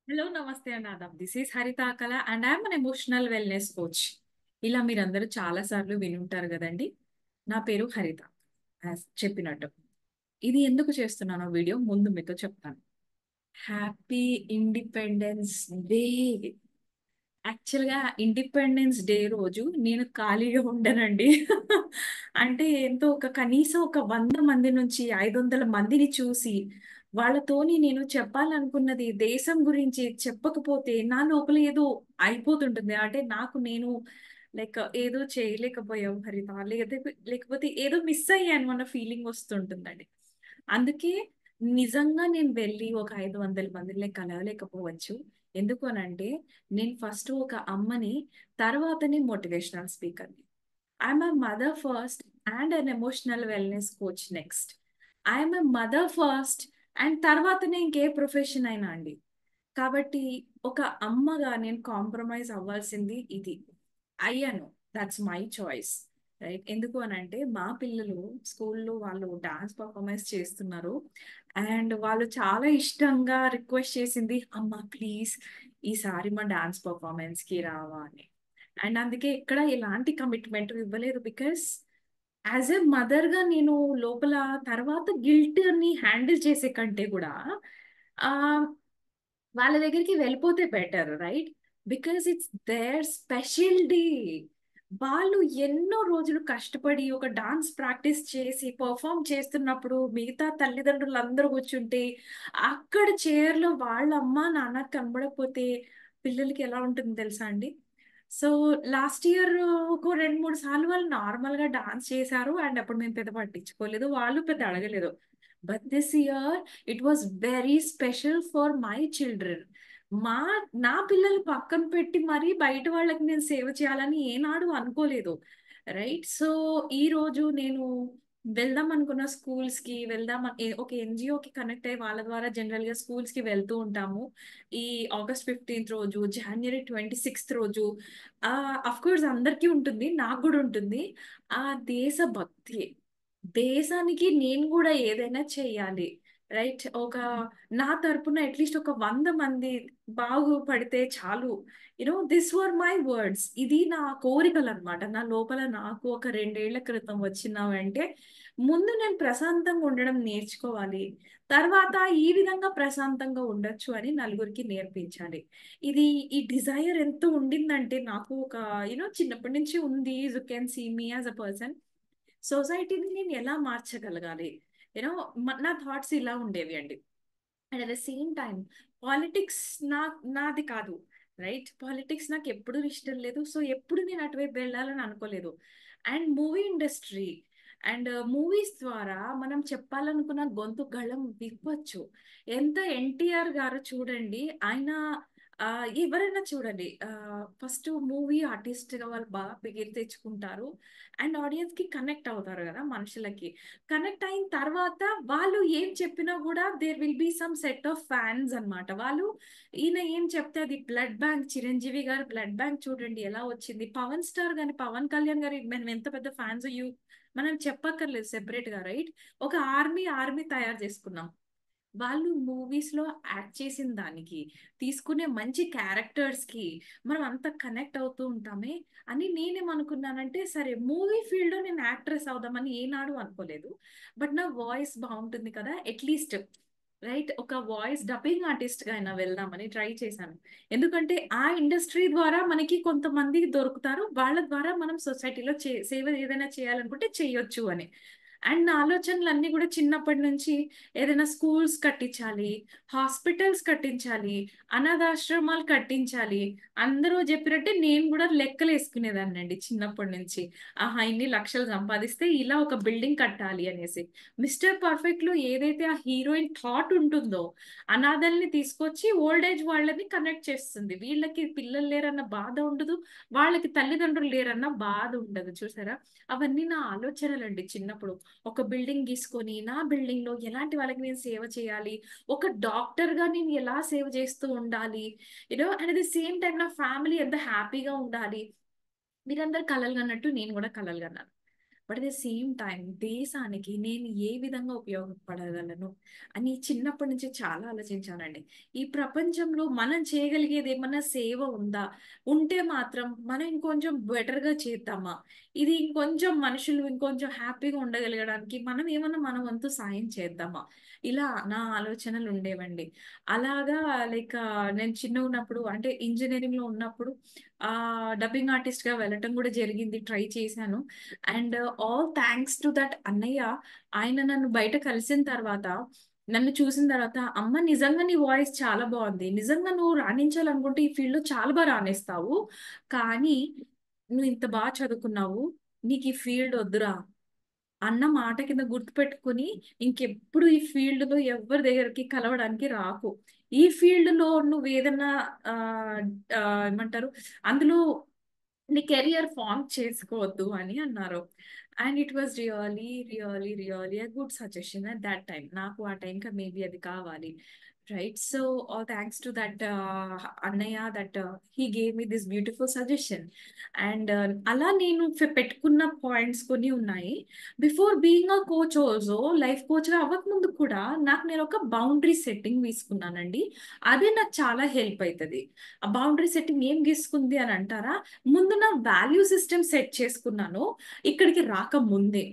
Hello నమస్తే అండి Aadab. This is హరిత కళ and I'm an emotional wellness coach. ఇలా మీరందరూ చాలా సార్లు వినుంటారు కదండి. నా పేరు హరిత. చెప్పినట్టు ఇది ఎందుకు చేస్తున్నానో వీడియో ముందు మీతో చెప్తాను. Happy independence day. యాక్చువల్‌గా ఇండిపెండెన్స్ డే రోజు నేను ఖాళీగా ఉండనండి. అంటే ఎంతో కనీసం ఒక 100 మంది నుంచి 500 మందిని చూసి, వాళ్ళతోని నేను చెప్పాలనుకున్నది దేశం గురించి చెప్పకపోతే నా లోపల ఏదో అయిపోతుంటుంది. అంటే నాకు నేను లైక్ ఏదో చేయలేకపోయాం హరిత. లేకపోతే ఏదో మిస్ అయ్యాను అన్న ఫీలింగ్ వస్తుంటుందండి. అందుకే నిజంగా నేను వెళ్ళి ఒక 500 మందిని కలవలేకపోవచ్చు. ఎందుకు అనంటే నేను ఫస్ట్ ఒక అమ్మని, తర్వాతనే మోటివేషనల్ స్పీకర్‌ని. I'm a mother first and an emotional wellness coach next. I'm a mother first and తర్వాతనే ఇంకే ప్రొఫెషన్ అయినా అండి. కాబట్టి ఒక అమ్మగా నేను కాంప్రమైజ్ అవ్వాల్సింది ఇది. అయ్యాను. Thoughts my choice. రైట్. ఎందుకు అనంటే మా పిల్లలు స్కూల్‌లో వాళ్ళు డాన్స్ పెర్ఫార్మన్స్ చేస్తున్నారు. అండ్ వాళ్ళు చాలా ఇష్టంగా రిక్వెస్ట్ చేసింది, "అమ్మ ప్లీజ్ ఈసారి మా డాన్స్ పెర్ఫార్మన్స్‌కి రావా" అని. అండ్ అందుకే ఎక్కడ ఎలాంటి కమిట్మెంట్ ఇవ్వలేదు. బికాస్ యాస్ ఎ మదర్‌గా నేను లోపల తర్వాత గిల్ట్‌ని హ్యాండిల్ చేసే కంటే కూడా ఆహ్, వాళ్ళ దగ్గరికి వెళ్ళిపోతే better right? Because it's their special day. వాళ్ళు ఎన్నో రోజులు కష్టపడి ఒక డాన్స్ ప్రాక్టీస్ చేసి పెర్ఫార్మ్ చేస్తున్నప్పుడు మిగతా తల్లిదండ్రులందరూ కూర్చుంటే, అక్కడ చైర్‌లో వాళ్ళ అమ్మ, నాన్న కనబడకపోతే పిల్లలకి ఎలా ఉంటుందో తెలుసా అండి? సో, లాస్ట్ ఇయర్ ఒక 2, 3 సార్లు వాళ్ళు నార్మల్‌గా డాన్స్ చేశారు. అండ్ అప్పుడు మేము పెద్ద పట్టించుకోలేదు. వాళ్ళు పెద్ద అడగలేదు. But this year it was very special for my children. మా నా పిల్లలు పక్కన పెట్టి మరీ బయట వాళ్ళకి నేను సేవ చేయాలని ఏనాడు అనుకోలేదు. రైట్. సో, ఈరోజు నేను వెళ్దాం అనుకున్న స్కూల్స్‌కి ఒక ఎన్‌జీఓకి కనెక్ట్ అయ్యి వాళ్ళ ద్వారా జనరల్‌గా స్కూల్స్‌కి వెళ్తూ ఉంటాము. ఈ ఆగస్ట్ 15థ్ రోజు, జనవరి 26థ్ రోజు ఆఫ్‌కోర్స్ అందరికీ ఉంటుంది. నాకు గూడా ఉంటుంది. ఆ దేశభక్తి. దేశానికి నేను గూడా ఏదైనా చేయాలి. రైట్. నా తరపున అట్‌లీస్ట్ ఒక 100 మంది బాగుపడితే చాలు. This were my words. ఇది నా కోరికలనమాట. నా లోపల నాకు ఒక 2 ఏళ్ల క్రితం వచ్చినవంటే, ముందు నేను ప్రశాంతంగా ఉండడం నేర్చుకోవాలి. తర్వాత ఈ విధంగా ప్రశాంతంగా ఉండొచ్చు అని నలుగురికి నేర్పించాలి. ఇది ఈ డిజైర్ ఎంత ఉండిందంటే నాకు చిన్నప్పటి నుంచి ఉంది. You can see me as a person. సొసైటీని నేను ఎలా మార్చగలగాలి? యూనో నా థాట్స్ ఇలా ఉండేవి అండి. And at the same time politics నాది కాదు. రైట్. పాలిటిక్స్ నాకెప్పుడూ ఇష్టం లేదు. సో, ఎప్పుడు నేను అటువైపు వెళ్ళాలని అనుకోలేదు. And movie industry and movies ద్వారా మనం చెప్పాలనుకున్న గొంతు గళం విప్పొచ్చు. ఎన్టీఆర్ గారు చూడండి. ఆయన ఎవరైనా చూడండి. ఫస్ట్ మూవీ ఆర్టిస్ట్‌గా వాళ్ళు బాగా పేరు తెచ్చుకుంటారు. అండ్ ఆడియన్స్‌కి కనెక్ట్ అవుతారు గదా! మనుషులకి. కనెక్ట్ అయిన తర్వాత వాళ్ళు ఏం చెప్పినా గూడా there will be some set of fans అన్నమాట. ఈయన ఏం చెప్తే అది బ్లడ్ బ్యాంక్. చిరంజీవి గారి బ్లడ్ బ్యాంక్ చూడండి ఎలా వచ్చింది. పవన్ స్టార్ గాని, పవన్ కళ్యాణ్ గారి మనం ఎంత పెద్ద ఫ్యాన్స్ మనం చెప్పక్కర్లేదు సెపరేట్‌గా రైట్. ఒక ఆర్మీ తయారు చేసుకున్నాం. వాళ్ళు మూవీస్‌లో యాక్ట్ చేసిన దానికి, తీసుకునే మంచి క్యారెక్టర్స్‌కి మనం అంత కనెక్ట్ అవుతూ ఉంటామే అని నేనేమనుకున్నానంటే, సరే మూవీ ఫీల్డ్‌లో నేను యాక్ట్రెస్ అవుదామని ఏనాడు అనుకోలేదు. బట్ నా వాయిస్ బావుంటుంది కదా! At least right. ఒక వాయిస్ డబ్బింగ్ ఆర్టిస్ట్‌గా అయినా వెళ్దామని ట్రై చేశాను. ఎందుకంటే ఆ ఇండస్ట్రీ ద్వారా మనకి కొంతమంది దొరుకుతారు. వాళ్ళ ద్వారా మనం సొసైటీలో సేవ ఏదైనా చేయాలనుకుంటే చేయొచ్చు అని. అండ్ నా ఆలోచనలన్నీ గూడా చిన్నప్పటి నుంచి ఏదైనా స్కూల్స్ కట్టించాలి, హాస్పిటల్స్ కట్టించాలి, అనాథాశ్రమాలు కట్టించాలి. అందరూ జెప్పినట్టే నేను గూడా లెక్కలేసుకునేదాన్నండి చిన్నప్పటి నుంచి. ఆహా! ఇన్ని లక్షలు సంపాదిస్తే ఇలా ఒక బిల్డింగ్ కట్టాలి అనేసి. 'మిస్టర్ పర్ఫెక్ట్‌లో' ఏదైతే ఆ హీరోయిన్ థాట్ ఉంటుందో, అనాథల్ని తీసుకొచ్చి ఓల్డ్ ఏజ్ వాళ్ళని కనెక్ట్ చేస్తుంది. వీళ్ళకి పిల్లలు లేరన్న బాధ ఉండదు. వాళ్ళకి తల్లిదండ్రులు లేరన్న బాధ ఉండదు. చూసారా? అవన్నీ నా ఆలోచనలండి చిన్నప్పుడు. ఒక బిల్డింగ్ గీసుకొని, నా బిల్డింగ్‌లో ఎలాంటి వాళ్ళకి నేను సేవ చేయాలి? ఒక డాక్టర్‌గా నేను ఎలా సేవ చేస్తూ ఉండాలి? And at the same time నా ఫ్యామిలీ ఎంత హ్యాపీగా ఉండాలి? మీరందరూ కలలు కన్నట్టు నేను గూడా కలలు కన్నాను. But at the same time దేశానికి నేను ఏ విధంగా ఉపయోగపడగలను అని చిన్నప్పటి నుంచి చాలా ఆలోచించానండి. ఈ ప్రపంచంలో మనం చేయగలిగేది ఏమన్నా సేవ ఉందా? ఉంటే మాత్రం మనం ఇంకొంచెం బెటర్‌గా చేద్దామా? ఇది ఇంకొంచెం మనుషులు ఇంకొంచెం హ్యాపీగా ఉండగలగడానికి మనం ఏమన్నా మన వంతు సాయం చేద్దామా? ఇలా నా ఆలోచనలు ఉండేవండి. అలాగా లైక్ నేను చిన్నగున్నప్పుడు అంటే ఇంజినీరింగ్‌లో ఉన్నప్పుడు డబ్బింగ్ ఆర్టిస్ట్‌గా వెళ్ళటం గూడా జరిగింది. ట్రై చేశాను. And all thanks to that అన్నయ్య. ఆయన నన్ను బయట కలిసిన తర్వాత, నన్ను చూసిన తర్వాత, "అమ్మ నిజంగా నీ వాయిస్ చాలా బావుంది. నిజంగా నువ్వు రాణించాలనుకుంటే ఈ ఫీల్డ్‌లో చాలా రాణిస్తావు. కానీ నువ్వు ఇంత చదువుకున్నావు. నీకు ఈ ఫీల్డ్ వద్దురా" అన్న మాట కింద గుర్తుపెట్టుకొని, ఇంకెప్పుడు ఈ ఫీల్డ్‌లో ఎవ్వరి దగ్గరికి కలవడానికి రాకు. ఈ ఫీల్డ్‌లో నువ్వేదన్నా ఆహ్, ఏమంటారు? అందులో నీ కెరియర్ ఫార్మ్ చేసుకోవద్దు అని అన్నారు. And it was really a good suggestion at that time. నాకు ఆ టైంకి మేబీ అది కావాలి. Right. So, all thanks to that అన్నయ్య that he gave me this beautiful suggestion. And అలా నేను పెట్టుకున్న పాయింట్స్ కొన్ని ఉన్నాయి. Before being a coach also life కోచ్‌గా అవ్వకముందు కూడా నేను ఒక బౌండరీ సెట్టింగ్ తీసుకున్నానండి. అదే నాకు చాలా హెల్ప్ అయితది. ఆ బౌండరీ సెట్టింగ్ ఏం గీసుకుంది అని అంటారా? ముందు నా వాల్యూ సిస్టమ్ సెట్ చేసుకున్నాను. ఇక్కడికి రాకముందే.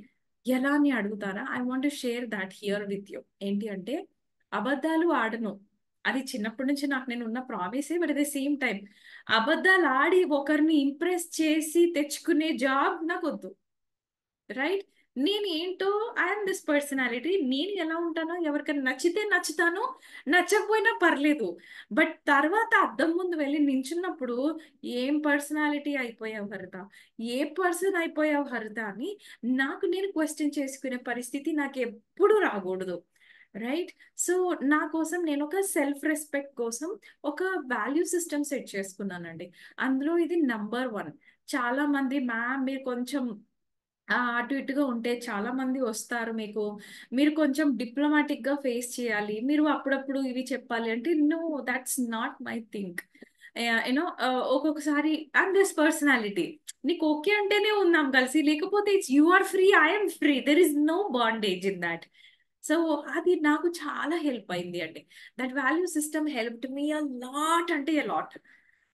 ఎలా అని అడుగుతారా? I want to share that here with you. ఏంటి అంటే అబద్ధాలు ఆడను. అది చిన్నప్పటి నుంచి నాకు నేనున్న ప్రామిసే. But at the same time అబద్ధాలు ఆడి ఒకరిని ఇంప్రెస్ చేసి తెచ్చుకునే జాబ్ నాకొద్దు. రైట్? నేనేంటో ఐ యామ్ దిస్ పర్సనాలిటీ. నేను ఎలా ఉంటానో ఎవరికైనా నచ్చితే నచ్చుతాను. నచ్చకపోయినా పర్లేదు. బట్ తర్వాత అద్దం ముందు వెళ్లి నించున్నప్పుడు ఏం పర్సనాలిటీ అయిపోయావు హరిత? ఏ పర్సన్ అయిపోయావు హరిత అని నాకు నేను క్వెషన్ చేసుకునే పరిస్థితి నాకెప్పుడు రాగూడదు. రైట్? సో, నా కోసం నేనొక సెల్ఫ్ రెస్పెక్ట్ కోసం ఒక వాల్యూ సిస్టమ్ సెట్ చేసుకున్నానండి. అందులో ఇది నంబర్ 1. చాలా మంది మ్యామ్ మీరు కొంచెం అటు ఇటుగా ఉంటే చాలా మంది వస్తారు మీకు. మీరు కొంచెం డిప్లొమాటిక్‌గా ఫేస్ చేయాలి. మీరు అప్పుడప్పుడు ఇవి చెప్పాలి అంటే, no thoughts not my thing. ఒక్కొక్కసారి ఐయామ్ దిస్ పర్సనాలిటీ. నీకు ఓకే అంటేనే ఉందాం కలిసి. లేకపోతే it's you are free, I am free. There is no bondage in thought. So, అది నాకు చాలా హెల్ప్ అయింది అండి. That value system helped me a lot అంటే a lot.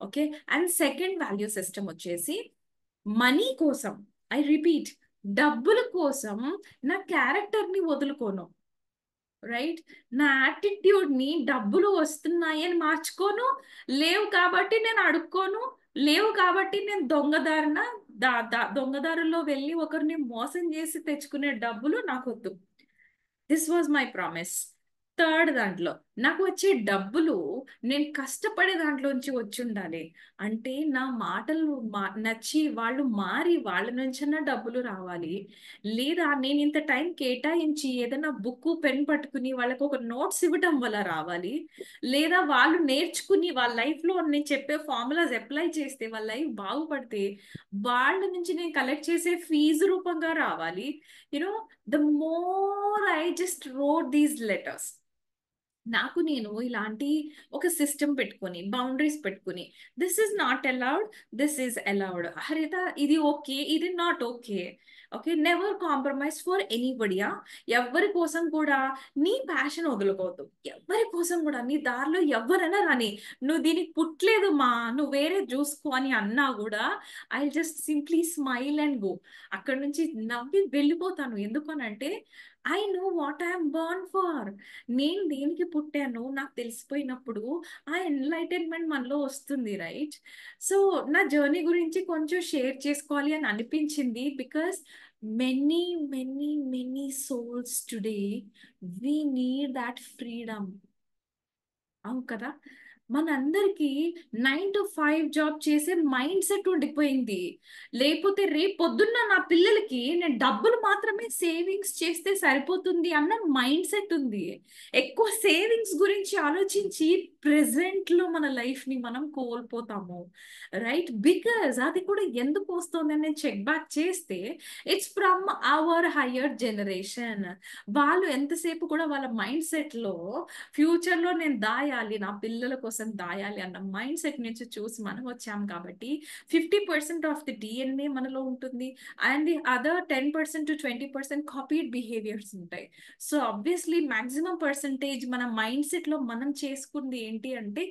Okay. And second value system వచ్చేసి మనీ కోసం ఐ రిపీట్ డబ్బుల కోసం నా క్యారెక్టర్‌ని వదులుకోను. రైట్? నా యాటిట్యూడ్‌ని డబ్బులు వస్తున్నాయి అని మార్చుకోను. లేవు కాబట్టి నేను అడుక్కోను. లేవు కాబట్టి నేను దొంగదారిన ద ద దొంగదారుల్లో వెళ్లి ఒకరిని మోసం చేసి తెచ్చుకునే డబ్బులు నాకొద్దు. This was my promise. Third దాంట్లో నాకు వచ్చే డబ్బులు నేను కష్టపడే దాంట్లోంచి వచ్చుండాలి. అంటే నా మాటలు నచ్చి వాళ్ళు మారి వాళ్ళ నుంచన్నా డబ్బులు రావాలి. లేదా నేనింత టైం కేటాయించి ఏదైనా బుక్కు, పెన్ పట్టుకుని వాళ్ళకొక నోట్స్ ఇవ్వటం వల్ల రావాలి. లేదా వాళ్ళు నేర్చుకుని వాళ్ళ లైఫ్‌లో నేను చెప్పే ఫార్ములాస్ అప్లై చేస్తే వాళ్ళ లైఫ్ బాగుపడితే వాళ్ళ నుంచి నేను కలెక్ట్ చేసే ఫీజు రూపంగా రావాలి. You know the more I just wrote these letters. నాకు నేను ఇలాంటి ఒక సిస్టమ్ పెట్టుకొని, బౌండరీస్ పెట్టుకొని, this is not allowed, this is allowed. హరిత ఇది ఓకే, ఇది not okay. Okay. Never compromise for anybody. ఎవ్వరి కోసం కూడా నీ ప్యాషన్ వదులుకోవద్దు. ఎవ్వరి కోసం కూడా నీ దారిలో ఎవ్వరైనా రాని. నువ్వు దీనికి పుట్టలేదు మా, నువ్వు వేరేది చూసుకో అని అన్నా గూడా I will just simply smile and go. అక్కడి నుంచి నవ్వి వెళ్ళిపోతాను. ఎందుకనంటే I know what I am Born for. నేను దేనికి పుట్టానో నాకు తెలిసిపోయినప్పుడు ఆ ఎన్‌లైటన్‌మెంట్ మనలో వస్తుంది. రైట్? సో, నా జర్నీ గురించి కొంచెం షేర్ చేసుకోవాలి అని అనిపించింది. Because many, many souls today we need thought freedom. అవును కదా! మనందరికీ 9-5 జాబ్ చేసే మైండ్ సెట్ ఉండిపోయింది. లేపోతే రేపొద్దున్న నా పిల్లలకి నేను డబ్బులు మాత్రమే సేవింగ్స్ చేస్తే సరిపోతుంది అన్న మైండ్ సెట్ ఉంది. ఎక్కువ సేవింగ్స్ గురించి ఆలోచించి ప్రెజెంట్‌లో మన లైఫ్‌ని మనం కోల్పోతాము. రైట్? బికాజ్ అది కూడా ఎందుకు వస్తోందని నేను చెక్ బ్యాక్ చేస్తే it's from our hire generation. వాళ్ళు ఎంతసేపు కూడా వాళ్ళ మైండ్ సెట్‌లో ఫ్యూచర్‌లో నేను దాయాలి. నా పిల్లల కోసం 50% దాయాలి అన్న మైండ్ సెట్ నుంచి చూసి మనం వచ్చాం కాబట్టి 50% ఆఫ్ ది డిఎన్ఏ మనలో ఉంటుంది and the other 10% to 20% copied behaviours ఉంటాయి. సో ఆబ్వియస్లీ మాక్సిమం పర్సంటేజ్ మన మైండ్ సెట్ లో మనం చేసుకుంది ఏంటి అంటే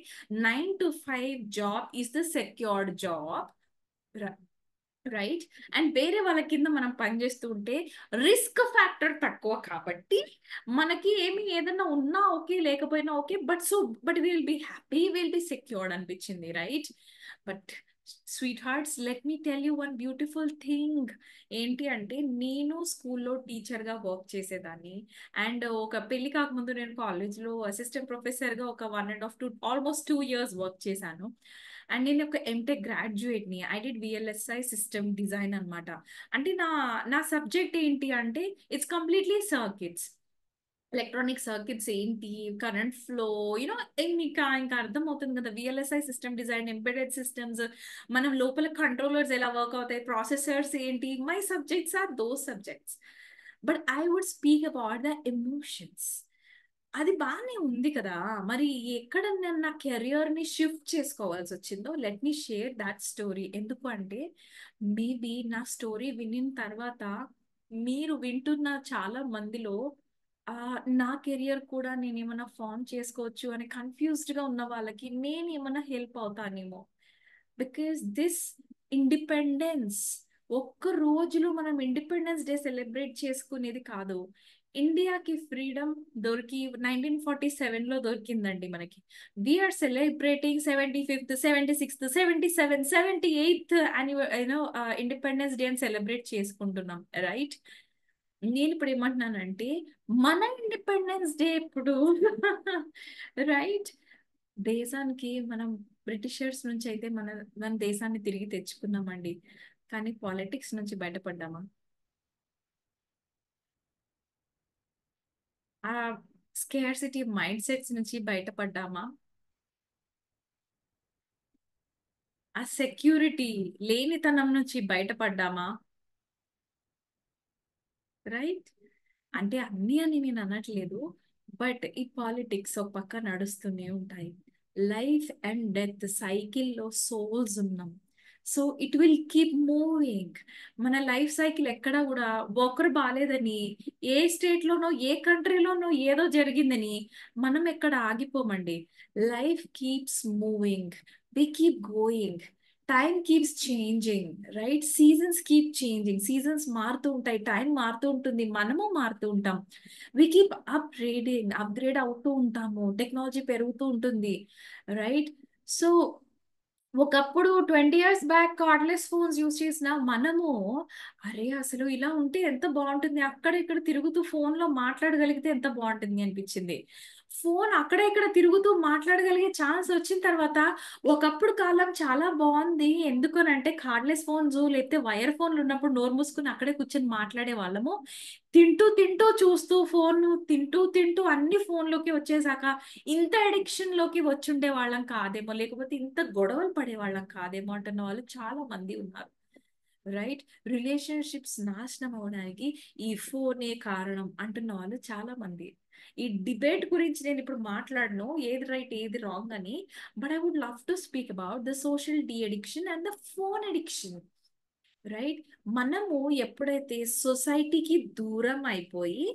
9 to 5 job is the secured job, right? And వేరే వాళ్ళ కింద మనం పనిచేస్తూ ఉంటే రిస్క్ ఫ్యాక్టర్ తక్కువ కాబట్టి మనకి ఏమి ఏదైనా ఉన్నా ఓకే లేకపోయినా okay, but will be happy, will be secured అనిపించింది, right? But sweethearts, let me tell you one beautiful thing. ఏంటి అంటే నేను స్కూల్లో టీచర్గా వర్క్ చేసేదాన్ని అండ్ ఒక పెళ్లి కాకముందు నేను కాలేజ్లో అసిస్టెంట్ ప్రొఫెసర్గా ఒక 1.5 to ఆల్మోస్ట్ 2 years వర్క్ చేశాను. అండ్ నేను ఒక ఎంటెక్ గ్రాడ్యుయేట్ని. I did VLSI system design అనమాట. అంటే నా సబ్జెక్ట్ ఏంటి అంటే it's completely circuits, electronic circuits ఏంటి, కరెంట్ ఫ్లో, యూనో ఇంకా అర్థమవుతుంది కదా. VLSI system design, embedded systems, మనం లోపల కంట్రోలర్స్ ఎలా వర్క్ అవుతాయి, ప్రాసెసర్స్ ఏంటి, my subjects are those subjects. But I would speak about the emotions. అది బాగానే ఉంది కదా, మరి ఎక్కడ నేను నా కెరియర్ ని షిఫ్ట్ చేసుకోవాల్సి వచ్చిందో let me share that story. ఎందుకు అంటే మేబీ నా స్టోరీ వినిన తర్వాత మీరు వింటున్న చాలా మందిలో ఆ నా కెరియర్ కూడా నేను ఏమైనా ఫామ్ చేసుకోవచ్చు అని కన్ఫ్యూజ్డ్ గా ఉన్న వాళ్ళకి నేను ఏమైనా హెల్ప్ అవుతానేమో. బికాస్ దిస్ ఇండిపెండెన్స్ ఒక్క రోజులో మనం ఇండిపెండెన్స్ డే సెలబ్రేట్ చేసుకునేది కాదు. ఇండియాకి ఫ్రీడమ్ దొరికి 1947లో దొరికిందండి మనకి. We're celebrating 75th, 76th, 77th, 78th Independence Day అని సెలబ్రేట్ చేసుకుంటున్నాం, రైట్? నేను ఇప్పుడు ఏమంటున్నానంటే మన ఇండిపెండెన్స్ డే ఇప్పుడు రైట్? దేశానికి మనం బ్రిటిషర్స్ నుంచి అయితే మన దేశాన్ని తిరిగి తెచ్చుకున్నామండి, కానీ పాలిటిక్స్ నుంచి బయటపడ్డామా? ఆ స్కేర్సిటీ మైండ్ సెట్స్ నుంచి బయటపడ్డామా? ఆ సెక్యూరిటీ లేనితనం నుంచి బయటపడ్డామా? రైట్? అంటే అన్ని అని నేను అనట్లేదు, బట్ ఈ పాలిటిక్స్ ఒక పక్క నడుస్తూనే ఉంటాయి. లైఫ్ అండ్ డెత్ సైకిల్లో సోల్స్ ఉన్నాం. So it will keep moving. మన లైఫ్ సైకిల్ ఎక్కడ కూడా ఒకరు బాగాలేదని, ఏ స్టేట్ లోనో ఏ కంట్రీలోనో ఏదో జరిగిందని మనం ఎక్కడ ఆగిపోమండి. Life keeps moving, we keep going, time keeps changing, right? Seasons keep changing, seasons మారుతూ ఉంటాయి, టైం మారుతూ ఉంటుంది, మనము మారుతూ ఉంటాం. వి కీప్ అప్గ్రేడ్ అవుతూ ఉంటాము, టెక్నాలజీ పెరుగుతూ ఉంటుంది, రైట్? సో ఒకప్పుడు 20 years back cardless phones use చేసిన మనము అరే అసలు ఇలా ఉంటే ఎంత బాగుంటుంది, అక్కడ ఇక్కడ తిరుగుతూ ఫోన్ లో మాట్లాడగలిగితే ఎంత బాగుంటుంది అనిపించింది. ఫోన్ అక్కడ ఇక్కడ తిరుగుతూ మాట్లాడగలిగే ఛాన్స్ వచ్చిన తర్వాత ఒకప్పుడు కాలం చాలా బాగుంది. ఎందుకనంటే కార్డ్లెస్ ఫోన్స్ లేకపోతే వైర్ ఫోన్లు ఉన్నప్పుడు నోరు మూసుకుని అక్కడే కూర్చొని మాట్లాడే వాళ్ళము. తింటూ తింటూ చూస్తూ ఫోన్, తింటూ తింటూ అన్ని ఫోన్లోకి వచ్చేసాక ఇంత అడిక్షన్ లోకి వచ్చుండే వాళ్ళం కాదేమో, లేకపోతే ఇంత గొడవలు పడే వాళ్ళం కాదేమో అంటున్న వాళ్ళు చాలా మంది ఉన్నారు, రైట్? రిలేషన్షిప్స్ నాశనం అవడానికి ఈ ఫోనే కారణం అంటున్న వాళ్ళు చాలా మంది. ఈ డిబేట్ గురించి నేను ఇప్పుడు మాట్లాడను ఏది రైట్ ఏది రాంగ్ అని, but I would love to speak about the social the addiction and the phone addiction, right? మనము ఎప్పుడైతే సొసైటీకి దూరం అయిపోయి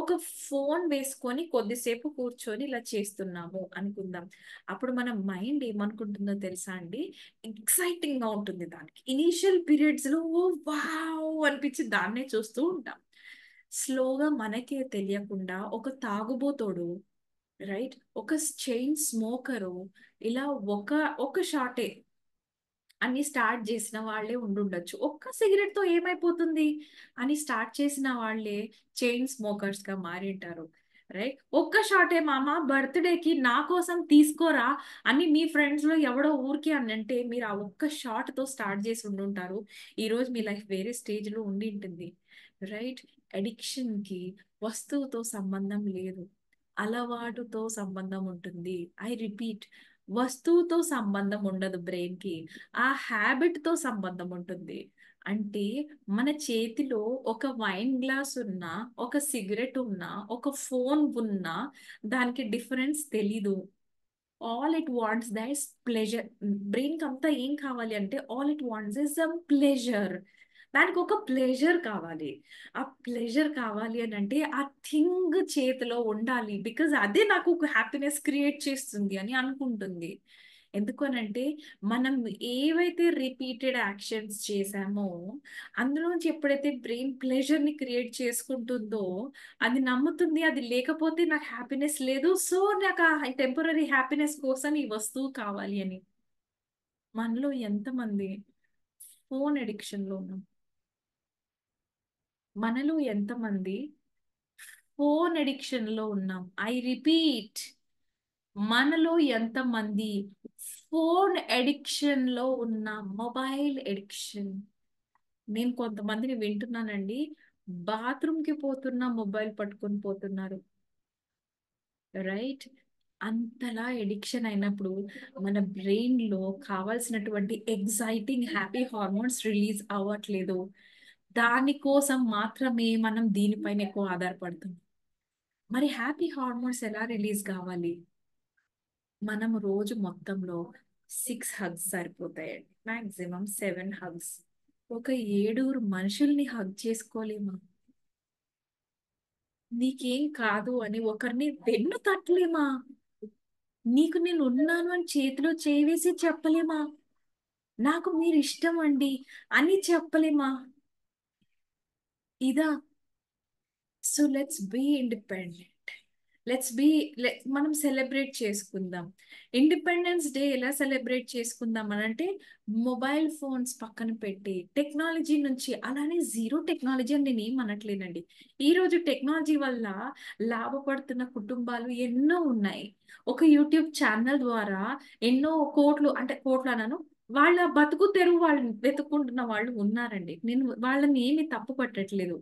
ఒక ఫోన్ వేసుకొని కొద్దిసేపు కూర్చొని ఇలా చేస్తున్నాము అనుకుందాం, అప్పుడు మన మైండ్ ఏమనుకుంటుందో తెలుసా అండి? ఎక్సైటింగ్ గా ఉంటుంది. దానికి ఇనీషియల్ పీరియడ్స్ లో వావ్ అనిపించి దాన్నే చూస్తూ ఉంటాం. స్లోగా మనకే తెలియకుండా ఒక తాగుబోతోడు, రైట్, ఒక చైన్ స్మోకరు ఇలా ఒక ఒక షాటే అని స్టార్ట్ చేసిన వాళ్ళే ఉండుండొచ్చు. ఒక్క సిగరెట్ తో ఏమైపోతుంది అని స్టార్ట్ చేసిన వాళ్ళే చైన్ స్మోకర్స్ గా మారింటారు, రైట్? ఒక్క షాటే మామ బర్త్డేకి నా కోసం తీసుకోరా అని మీ ఫ్రెండ్స్ లో ఎవడో ఊరికి అని అంటే మీరు ఆ ఒక్క షాట్ తో స్టార్ట్ చేసి ఉండుంటారు. ఈ రోజు మీ లైఫ్ వేరే స్టేజ్ లో ఉండి ఉంటుంది, రైట్? అడిక్షన్ కి వస్తువుతో సంబంధం లేదు, అలవాటుతో సంబంధం ఉంటుంది. ఐ రిపీట్, వస్తువుతో సంబంధం ఉండదు బ్రెయిన్ కి, ఆ హ్యాబిట్ తో సంబంధం ఉంటుంది. అంటే మన చేతిలో ఒక వైన్ గ్లాస్ ఉన్నా, ఒక సిగరెట్ ఉన్నా, ఒక ఫోన్ ఉన్నా దానికి డిఫరెన్స్ తెలీదు. All it wants that pleasure. Brain కి అంతా ఏం కావాలి అంటే all it wants is some pleasure. దానికి ఒక ప్లెజర్ కావాలి. ఆ ప్లెజర్ కావాలి అని అంటే ఆ థింగ్ చేతిలో ఉండాలి, బికాజ్ అదే నాకు ఒక హ్యాపీనెస్ క్రియేట్ చేస్తుంది అని అనుకుంటుంది. ఎందుకు అనంటే మనం ఏవైతే రిపీటెడ్ యాక్షన్స్ చేసామో అందులోంచి ఎప్పుడైతే బ్రెయిన్ ప్లెజర్ ని క్రియేట్ చేసుకుంటుందో అది నమ్ముతుంది అది లేకపోతే నాకు హ్యాపీనెస్ లేదు, సో నాకు ఆ టెంపరీ హ్యాపీనెస్ కోసం ఈ వస్తువు కావాలి అని. మనలో ఎంతమంది ఫోన్ అడిక్షన్ లో ఉన్నాం? మనలో ఎంతమంది ఫోన్ అడిక్షన్ లో ఉన్నాం? ఐ రిపీట్, మనలో ఎంతమంది ఫోన్ అడిక్షన్ లో ఉన్నాం? Mobile addiction. నేను కొంతమందిని వింటున్నానండి, బాత్రూమ్ కి పోతున్నా మొబైల్ పట్టుకొని పోతున్నారు. రైట్? అంతలా ఎడిక్షన్ అయినప్పుడు మన బ్రెయిన్ లో కావాల్సినటువంటి ఎగ్జైటింగ్ హ్యాపీ హార్మోన్స్ రిలీజ్ అవ్వట్లేదు. దానికోసం మాత్రమే మనం దీనిపైన ఎక్కువ ఆధారపడుతున్నాం. మరి హ్యాపీ హార్మోన్స్ ఎలా రిలీజ్ కావాలి? మనం రోజు మొత్తంలో 6 హగ్స్ సరిపోతాయండి, మాక్సిమం 7 హగ్స్. ఒక 7 మనుషుల్ని హగ్ చేసుకోలేమా? నీకేం కాదు అని ఒకరిని వెన్ను తట్టలేమా? నీకు నేను ఉన్నాను అని చేతిలో చేయి వేసి చెప్పలేమా? నాకు మీరు ఇష్టం అండి అని చెప్పలేమా? ఇదా? So let's be independent. Let's be, మనం సెలబ్రేట్ చేసుకుందాం. ఇండిపెండెన్స్ డే ఎలా సెలబ్రేట్ చేసుకుందాం అని అంటే మొబైల్ ఫోన్స్ పక్కన పెట్టి టెక్నాలజీ నుంచి, అలానే జీరో టెక్నాలజీ అని నేను ఏం అనట్లేనండి. ఈ రోజు టెక్నాలజీ వల్ల లాభపడుతున్న కుటుంబాలు ఎన్నో ఉన్నాయి. ఒక యూట్యూబ్ ఛానల్ ద్వారా ఎన్నో కోట్లు, అంటే కోట్లు అనను, వాళ్ళ బతుకు తెరువు వాళ్ళు వెతుక్కుంటున్న వాళ్ళు ఉన్నారండి. నేను వాళ్ళని ఏమి తప్పు పట్టట్లేదు.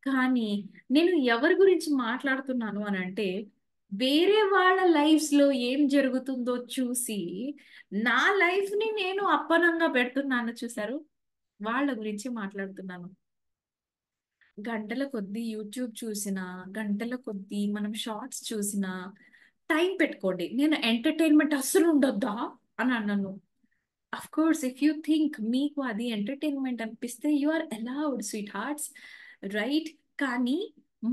కానీ నేను ఎవరి గురించి మాట్లాడుతున్నాను అని అంటే వేరే వాళ్ళ లైఫ్స్ లో ఏం జరుగుతుందో చూసి నా లైఫ్ ని నేను అప్పనంగా పెడుతున్నాను చూసారు, వాళ్ళ గురించి మాట్లాడుతున్నాను. గంటల కొద్దీ యూట్యూబ్ చూసినా, గంటల కొద్దీ మనం షార్ట్స్ చూసినా టైం పెట్టుకోండి. నేను ఎంటర్టైన్మెంట్ అస్సలు ఉండొద్దా అని అన్నాను. Of course if you think మీకు అది ఎంటర్టైన్మెంట్ అనిపిస్తే you are allowed sweethearts, right? కానీ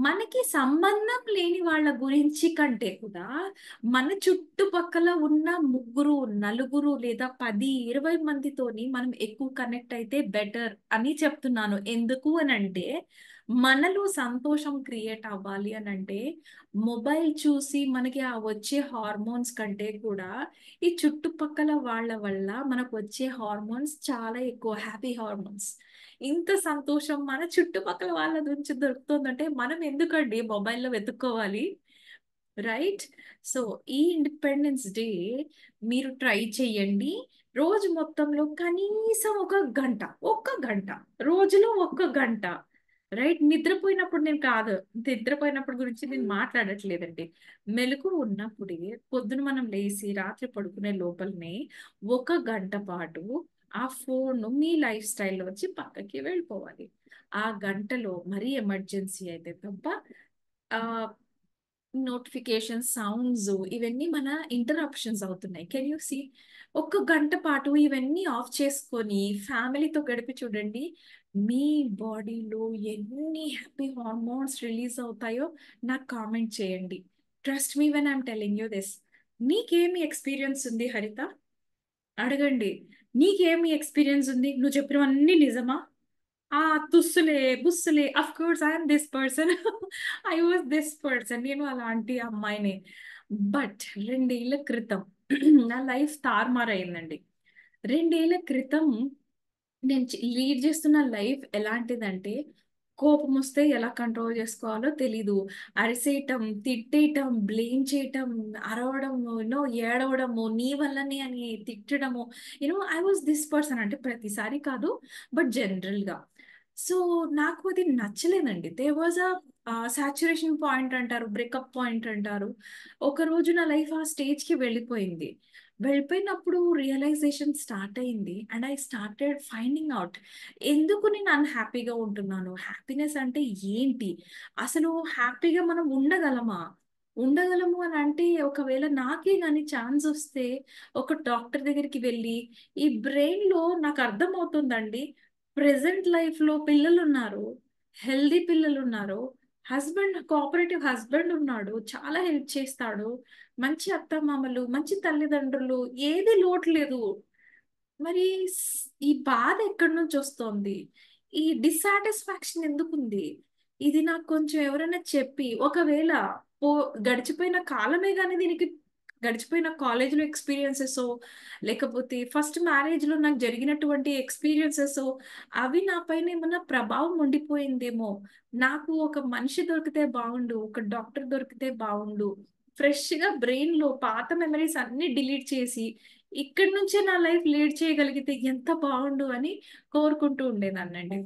మనకి సంబంధం లేని వాళ్ళ గురించి కంటే కూడా మన చుట్టుపక్కల ఉన్న ముగ్గురు నలుగురు లేదా 10 20 మందితోని మనం ఎక్కువ కనెక్ట్ అయితే బెటర్ అని చెప్తున్నాను. ఎందుకు అని అంటే మనలో సంతోషం క్రియేట్ అవ్వాలి అని అంటే మొబైల్ చూసి మనకి ఆ వచ్చే హార్మోన్స్ కంటే కూడా ఈ చుట్టుపక్కల వాళ్ళ వల్ల మనకు వచ్చే హార్మోన్స్ చాలా ఎక్కువ, హ్యాపీ హార్మోన్స్. ఇంత సంతోషం మన చుట్టుపక్కల వాళ్ళ నుంచి దొరుకుతుందంటే మనం ఎందుకండి మొబైల్లో వెతుక్కోవాలి? రైట్? సో ఈ ఇండిపెండెన్స్ డే మీరు ట్రై చేయండి. రోజు మొత్తంలో కనీసం ఒక గంట రోజులో ఒక గంట. రైట్? నిద్రపోయినప్పుడు నేను కాదు, నిద్రపోయినప్పుడు గురించి నేను మాట్లాడట్లేదండి. మెలకు ఉన్నప్పుడే పొద్దున మనం లేచి రాత్రి పడుకునే లోపలనే ఒక గంట పాటు ఆ ఫోన్ మీ లైఫ్ స్టైల్లో వచ్చి పక్కకి వెళ్ళిపోవాలి. ఆ గంటలో మరీ ఎమర్జెన్సీ అయితే తప్ప ఆ నోటిఫికేషన్ సౌండ్స్ ఇవన్నీ మన ఇంటరప్షన్స్ అవుతున్నాయి. Can you see? ఒక గంట పాటు ఇవన్నీ ఆఫ్ చేసుకొని ఫ్యామిలీతో గడిపి చూడండి, మీ బాడీలో ఎన్ని హ్యాపీ హార్మోన్స్ రిలీజ్ అవుతాయో నాకు కామెంట్ చేయండి. Trust me when I'm telling you this. నీకేమి ఎక్స్పీరియన్స్ ఉంది హరిత? అడగండి. నీకేమి ఎక్స్పీరియన్స్ ఉంది? నువ్వు చెప్పినవన్నీ నిజమా? ఆ తుస్సులే బుస్సులే, of course I'm this person. I was this person. నేను అలాంటి అమ్మాయిని. బట్ 2 ఏళ్ల క్రితం నా లైఫ్ తారుమారైందండి. 2 ఏళ్ల క్రితం నేను లీడ్ చేస్తున్న లైఫ్ ఎలాంటిదంటే కోపం వస్తే ఎలా కంట్రోల్ చేసుకోవాలో తెలీదు. అరిసేయటం, తిట్టేయటం, బ్లేమ్ చేయటం, అరవడం, ఏడవడము, నీ వల్లనే అని తిట్టడము. I was this person. అంటే ప్రతిసారి కాదు, బట్ జనరల్ గా. సో నాకు అది నచ్చలేదండి. దే వాజ్ సాచురేషన్ పాయింట్ అంటారు, బ్రేకప్ పాయింట్ అంటారు. ఒక రోజు నా లైఫ్ ఆ స్టేజ్ కి వెళ్ళిపోయింది. వెళ్ళిపోయినప్పుడు రియలైజేషన్ స్టార్ట్ అయింది and I started finding out ఎందుకు నేను అన్హ్యాపీగా ఉంటున్నాను, హ్యాపీనెస్ అంటే ఏంటి, అసలు హ్యాపీగా మనం ఉండగలమా? ఉండగలము అని అంటే ఒకవేళ నాకే గాని ఛాన్స్ వస్తే ఒక డాక్టర్ దగ్గరికి వెళ్ళి ఈ బ్రెయిన్ లో నాకు అర్థమవుతుందండి. ప్రెసెంట్ లైఫ్ లో పిల్లలు ఉన్నారు, హెల్దీ పిల్లలు ఉన్నారు, హస్బెండ్ కోఆపరేటివ్ హస్బెండ్ ఉన్నాడు, చాలా హెల్ప్ చేస్తాడు, మంచి అత్తమామలు, మంచి తల్లిదండ్రులు, ఏది లోటు లేదు. మరి ఈ బాధ ఎక్కడి నుంచి వస్తోంది? ఈ డిస్సాటిస్ఫాక్షన్ ఎందుకుంది? ఇది నాకు కొంచెం ఎవరైనా చెప్పి, ఒకవేళ పో గడిచిపోయిన కాలమే గాని దీనికి, గడిచిపోయిన కాలేజ్‌లో ఎక్స్‌పీరియన్సెసో, లేకపోతే ఫస్ట్ మ్యారేజ్‌లో నాకు జరిగినటువంటి ఎక్స్‌పీరియన్సెసో, అవి నా పైన ఏమన్నా ప్రభావం ఉండిపోయిందేమో! నాకు ఒక మనిషి దొరికితే బావుండు, ఒక డాక్టర్ దొరికితే బావుండు, ఫ్రెష్‌గా బ్రెయిన్‌లో పాత మెమోరీస్ అన్నీ డిలీట్ చేసి ఇక్కడి నుంచే నా లైఫ్ లీడ్ చేయగలిగితే ఎంత బావుండు అని కోరుకుంటూ ఉండేదాన్నండి.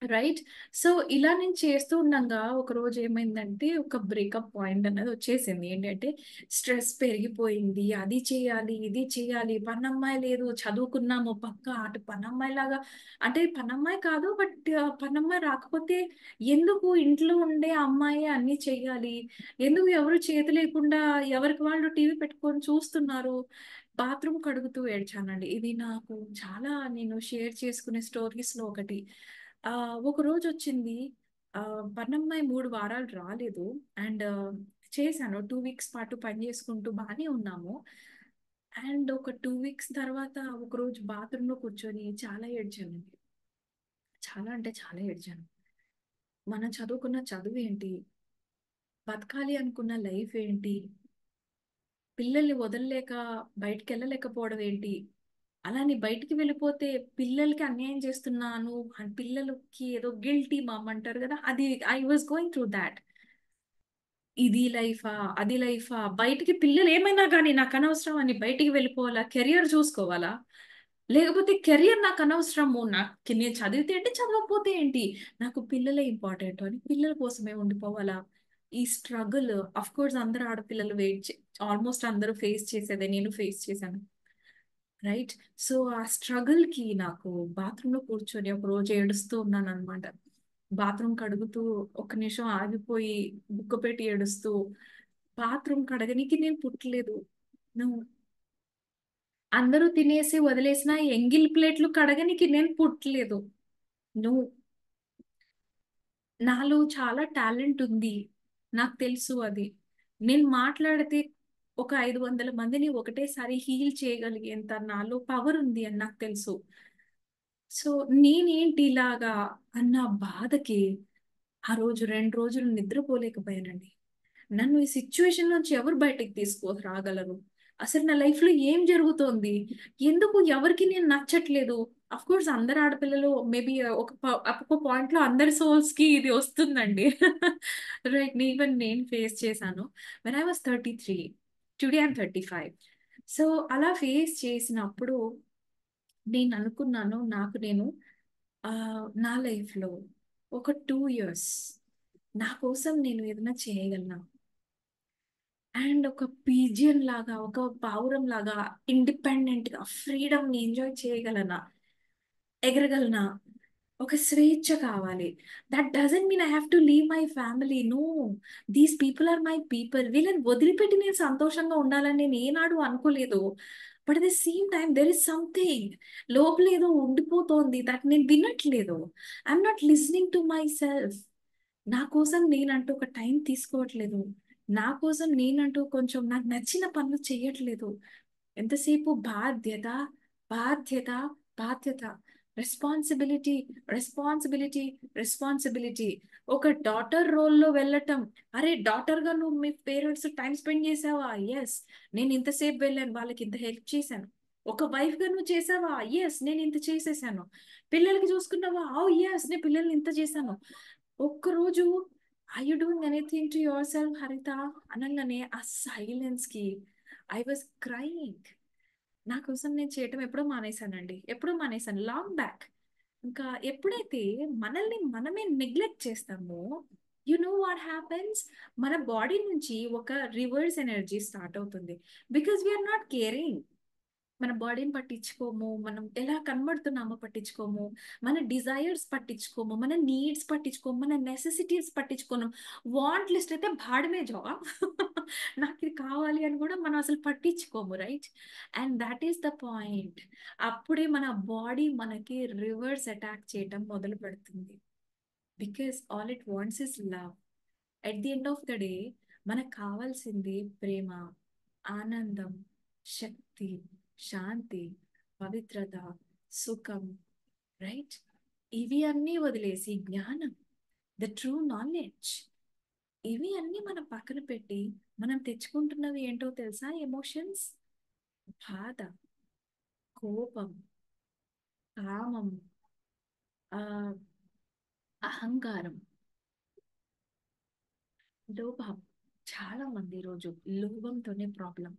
రైట్. సో, ఇలా నేను చేస్తూ ఉండంగా ఒకరోజు ఏమైందంటే, ఒక బ్రేకప్ పాయింట్ అన్నది వచ్చేసింది. ఏంటంటే, స్ట్రెస్ పెరిగిపోయింది. అది చేయాలి, ఇది చేయాలి, పనమ్మాయి లేదు, చదువుకున్నాము పక్కా అటు పనమ్మాయిలాగా, అంటే పనమ్మాయి కాదు, బట్ పనమ్మాయి రాకపోతే ఎందుకు ఇంట్లో ఉండే అమ్మాయే అన్నీ చెయ్యాలి? ఎందుకు ఎవరు చేతి లేకుండా ఎవరికి వాళ్ళు టీవీ పెట్టుకొని చూస్తున్నారు? బాత్రూమ్ కడుగుతూ ఏడ్చానండి. ఇది నాకు చాలా నేను షేర్ చేసుకునే స్టోరీస్‌లో ఒకటి. ఒకరోజొచ్చింది. పనమ్మాయి 3 వారాలు రాలేదు. అండ్ చేశాను. 2 వీక్స్ పాటు పని చేసుకుంటూ బానే ఉన్నాము. అండ్ ఒక 2 వీక్స్ తర్వాత ఒకరోజు బాత్రూమ్‌లో కూర్చొని చాలా ఏడ్చానండి. చాలా అంటే చాలా ఏడ్చాను. మనం చదువుకున్న చదువేంటి? బతకాలి అనుకున్న లైఫ్ ఏంటి? పిల్లల్ని వదలలేక బయటికెళ్ళలేకపోవడం ఏంటి? అలా అని బయటికి వెళ్ళిపోతే పిల్లలకి అన్యాయం చేస్తున్నాను, పిల్లలకి ఏదో గిల్టీ మమ్ అంటారు గదా! అది I was going through thought. ఇది లైఫా? అది లైఫా? బయటికి పిల్లలేమైనా గాని నాకనవసరం అని బయటికి వెళ్ళిపోవాలా? కెరియర్ చూసుకోవాలా? లేకపోతే కెరియర్ నాకనవసరము. నేను చదివితే ఏంటి? చదవకపోతే ఏంటి? నాకు పిల్లలే ఇంపార్టెంటు అని పిల్లల కోసమే ఉండిపోవాలా? ఈ స్ట్రగుల్ ఆఫ్‌కోర్స్ అందరు ఆడపిల్లలు ఆల్‌మోస్ట్ అందరూ ఫేస్ చేసేదే. నేను ఫేస్ చేశాను. రైట్. సో, ఆ స్ట్రగుల్‌కి నాకు బాత్రూమ్‌లో కూర్చొని ఒకరోజు ఏడుస్తూ ఉన్నాననమాట. బాత్రూమ్ కడుగుతూ ఒక్క నిమిషం ఆగిపోయి బుగ్గ పెట్టి ఏడుస్తూ, బాత్రూమ్ కడగనీకి నేను పుట్టలేదు. నువ్వు అందరూ తినేసి వదిలేసిన ఎంగిల్ ప్లేట్లు కడగనీకి నేను పుట్టలేదు. నువ్వు నాలో చాలా టాలెంట్ ఉంది. నాకు తెలుసు అది. నేను మాట్లాడితే ఒక 500 మందిని ఒకటేసారి హీల్ చేయగలిగేంత నాలో పవర్ ఉంది అని నాకు తెలుసు. సో, నేనేంటి ఇలాగా అన్న బాధకి ఆ రోజు 2 రోజులు నిద్రపోలేకపోయానండి. నన్ను ఈ సిట్యుయేషన్ నుంచి ఎవరు బయటికి రాగలరు? అసలు నా లైఫ్‌లో ఏం జరుగుతోంది? ఎందుకు ఎవరికీ నేను నచ్చట్లేదు? ఆఫ్‌కోర్స్ అందరు ఆడపిల్లలు మేబీ ఒక పాయింట్‌లో అందరి సోల్స్‌కి ఇది వస్తుందండి. రైట్. ఈవెన్ నేను ఫేస్ చేశాను. When I was 33 today I am 35. So, అలా ఫేస్ చేసినప్పుడు నేననుకున్నాను నాకు నేను నా లైఫ్‌లో ఒక 2 ఇయర్స్ నా కోసం నేను ఏదైనా చేయగలనా? అండ్ ఒక పీజియన్ లాగా, ఒక పావురం లాగా ఇండిపెండెంట్‌గా ఫ్రీడమ్‌ని ఎంజాయ్ చేయగలనా? ఎగరగలనా? ఒక స్వేచ్ఛ కావాలి. That doesn't mean I have to leave my family. No. These people are my people. వీళ్ళని వదిలిపెట్టి నేను సంతోషంగా ఉండాలని నేను ఏనాడు అనుకోలేదు. But at the same time there is something లోపల ఏదో ఉండిపోతోంది. దట్ నేను వినట్లేదు. I am not listening to myself. నా కోసం నేనంటూ ఒక టైం తీసుకోవట్లేదు. నా కోసం నేనంటూ కొంచెం నాకు నచ్చిన పనులు చెయ్యట్లేదు. ఎంతసేపు బాధ్యత, బాధ్యత, బాధ్యత. Responsibility, responsibility, responsibility. ఒక డాటర్ రోల్‌లో వెళ్ళటం. అరే! డాటర్‌గా నువ్వు మీ పేరెంట్స్ టైమ్ స్పెండ్ చేసావా? యెస్. నేను ఇంతసేపు వెళ్ళాను. వాళ్ళకి ఇంత హెల్ప్ చేశాను. ఒక వైఫ్‌గా నువ్వు చేసావా? యెస్. నేను ఇంత చేసేసాను. పిల్లలకి చూసుకున్నావా? ఓహ్! యెస్. నేను పిల్లల్ని ఇంత చేశాను. ఒక్కరోజు are you doing anything to yourself Haritha అనంగానే ఆ సైలెన్స్‌కి ఐ వాస్ క్రయింగ్. నా కోసం నేను చేయటం ఎప్పుడో మానేశానండి. ఎప్పుడో మానేశాను. Long back. ఇంకా ఎప్పుడైతే మనల్ని మనమే నెగ్లెక్ట్ చేస్తామో, యూ నో వాట్ హ్యాపెన్స్? మన బాడీ నుంచి ఒక రివర్స్ ఎనర్జీ స్టార్ట్ అవుతుంది. Because we are not caring. మన బాడీని పట్టించుకోము, మనం ఎలా కనబడుతున్నామో పట్టించుకోము, మన డిజైర్స్ పట్టించుకోము, మన నీడ్స్ పట్టించుకోము, మన నెసెసిటీస్ పట్టించుకోము. వాంట్ లిస్ట్ అయితే భాడమే జాబ్. నాకు ఇది కావాలి అని కూడా మనం అసలు పట్టించుకోము, right? And that is the point. అప్పుడే మన బాడీ మనకి రివర్స్ అటాక్ చేయటం మొదలు పెడుతుంది. Because all it wants is love. At the end of the day మనకు కావాల్సింది ప్రేమ, ఆనందం, శక్తి, శాంతి, పవిత్రత, సుఖం, రైట్? ఇవి అన్నీ వదిలేసి జ్ఞానం, ద ట్రూ నాలెడ్జ్, ఇవి అన్నీ మనం పక్కన పెట్టి మనం తెచ్చుకుంటున్నవి ఏంటో తెలుసా? ఎమోషన్స్, బాధ, కోపం, కామం, ఆ అహంకారం, లోభం. చాలా మంది ఈరోజు లోభంతోనే ప్రాబ్లం.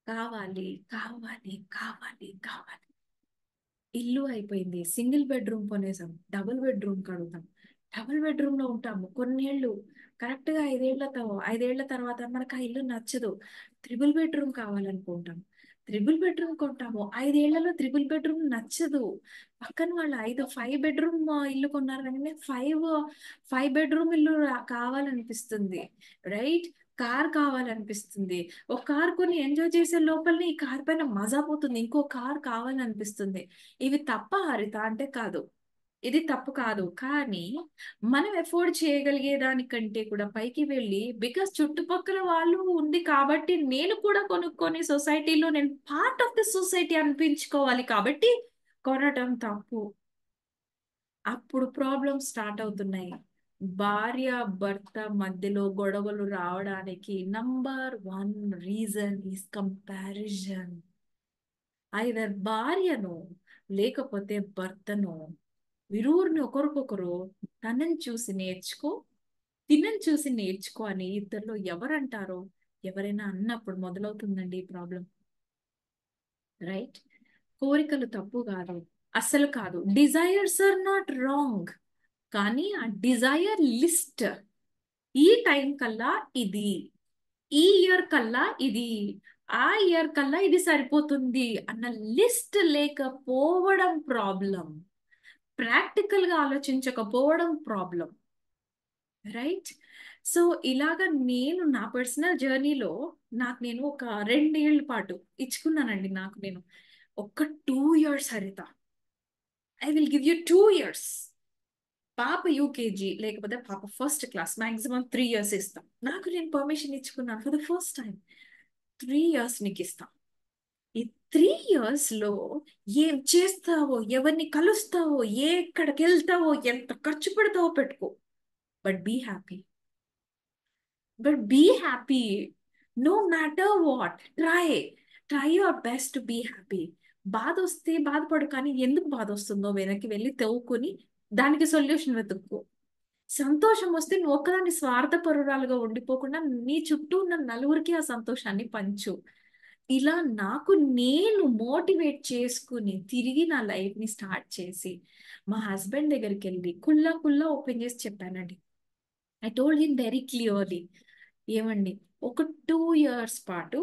కావాలి కావాలి కావాలి కావాలి. ఇల్లు అయిపోయింది, సింగిల్ బెడ్రూమ్ కొనేసాం, డబుల్ బెడ్రూమ్ కడుగుతాం, డబుల్ బెడ్రూమ్ లో ఉంటాము కొన్నేళ్ళు. కరెక్ట్ గా ఐదేళ్ల తర్వాత మనకు ఆ ఇల్లు నచ్చదు, త్రిబుల్ బెడ్రూమ్ కావాలనుకుంటాం. త్రిబుల్ బెడ్రూమ్ కొంటాము, 5 ఏళ్లలో త్రిబుల్ బెడ్రూమ్ నచ్చదు. పక్కన వాళ్ళు 5 బెడ్రూమ్ ఇల్లు కొన్నారు, కానీ ఫైవ్ బెడ్రూమ్ ఇల్లు కావాలనిపిస్తుంది, రైట్? కార్ కావాలనిపిస్తుంది. ఒక కార్ కొని ఎంజాయ్ చేసే లోపలనే ఈ కార్ పైన మజా పోతుంది, ఇంకో కార్ కావాలనిపిస్తుంది. ఇవి తప్ప హరిత అంటే కాదు, ఇది తప్పు కాదు. కానీ మనం ఎఫోర్డ్ చేయగలిగే దానికంటే కూడా పైకి వెళ్ళి, బికాస్ చుట్టుపక్కల వాళ్ళు ఉంది కాబట్టి నేను కూడా కొనుక్కొని సొసైటీలో నేను పార్ట్ ఆఫ్ ది సొసైటీ అనిపించుకోవాలి కాబట్టి కొనటం తప్పు. అప్పుడు ప్రాబ్లమ్స్ స్టార్ట్ అవుతున్నాయి. భార్య భర్త మధ్యలో గొడవలు రావడానికి #1 రీజన్ ఈస్ కంపారిజన్. ఐదర్ భార్యను లేకపోతే భర్తను, ఇరువురిని ఒకరికొకరు తనని చూసి నేర్చుకో, తినని చూసి నేర్చుకో అని ఇద్దరిలో ఎవరంటారో ఎవరైనా అన్నప్పుడు మొదలవుతుందండి ఈ ప్రాబ్లం, రైట్? కోరికలు తప్పు కాదు, అస్సలు కాదు. Desires are not wrong. కానీ ఆ డిజైర్ లిస్ట్, ఈ టైం కల్లా ఇది, ఈ ఇయర్ కల్లా ఇది, ఆ ఇయర్ కల్లా ఇది సరిపోతుంది అన్న లిస్ట్ లేకపోవడం ప్రాబ్లం. ప్రాక్టికల్ గా ఆలోచించకపోవడం ప్రాబ్లం, రైట్? సో ఇలాగా నేను నా పర్సనల్ జర్నీలో నేను ఒక 2 ఏళ్ల పాటు ఇచ్చుకున్నానండి. నేను ఒక 2 years Haritha, I will give you 2 years. పాప యూకేజీ లేకపోతే పాప ఫస్ట్ క్లాస్, మాక్సిమం 3 years ఇస్తాం. నేను పర్మిషన్ ఇచ్చుకున్నాను for the first time. 3 years నీకు ఇస్తాం. ఈ 3 years లో ఏం చేస్తావో, ఎవరిని కలుస్తావో, ఎక్కడికి వెళ్తావో, ఎంత ఖర్చు పెడతావో పెట్టుకో, but be happy. But be happy, no matter what. Try your best to be happy. బాధ వస్తే బాధపడు, కానీ ఎందుకు బాధ వస్తుందో వెనక్కి వెళ్ళి తవ్వుకొని దానికి సొల్యూషన్ వెతుక్కో. సంతోషం వస్తే నువ్వు ఒక్కదాన్ని స్వార్థపరురాలుగా ఉండిపోకుండా నీ చుట్టూ ఉన్న నలుగురికి ఆ సంతోషాన్ని పంచు. ఇలా నేను మోటివేట్ చేసుకుని తిరిగి నా లైఫ్ ని స్టార్ట్ చేసి మా హస్బెండ్ దగ్గరికి వెళ్ళి కుల్లా కుల్లా ఓపెన్ చేసి చెప్పానండి. I told him very clearly, ఏమండి, ఒక 2 years పాటు,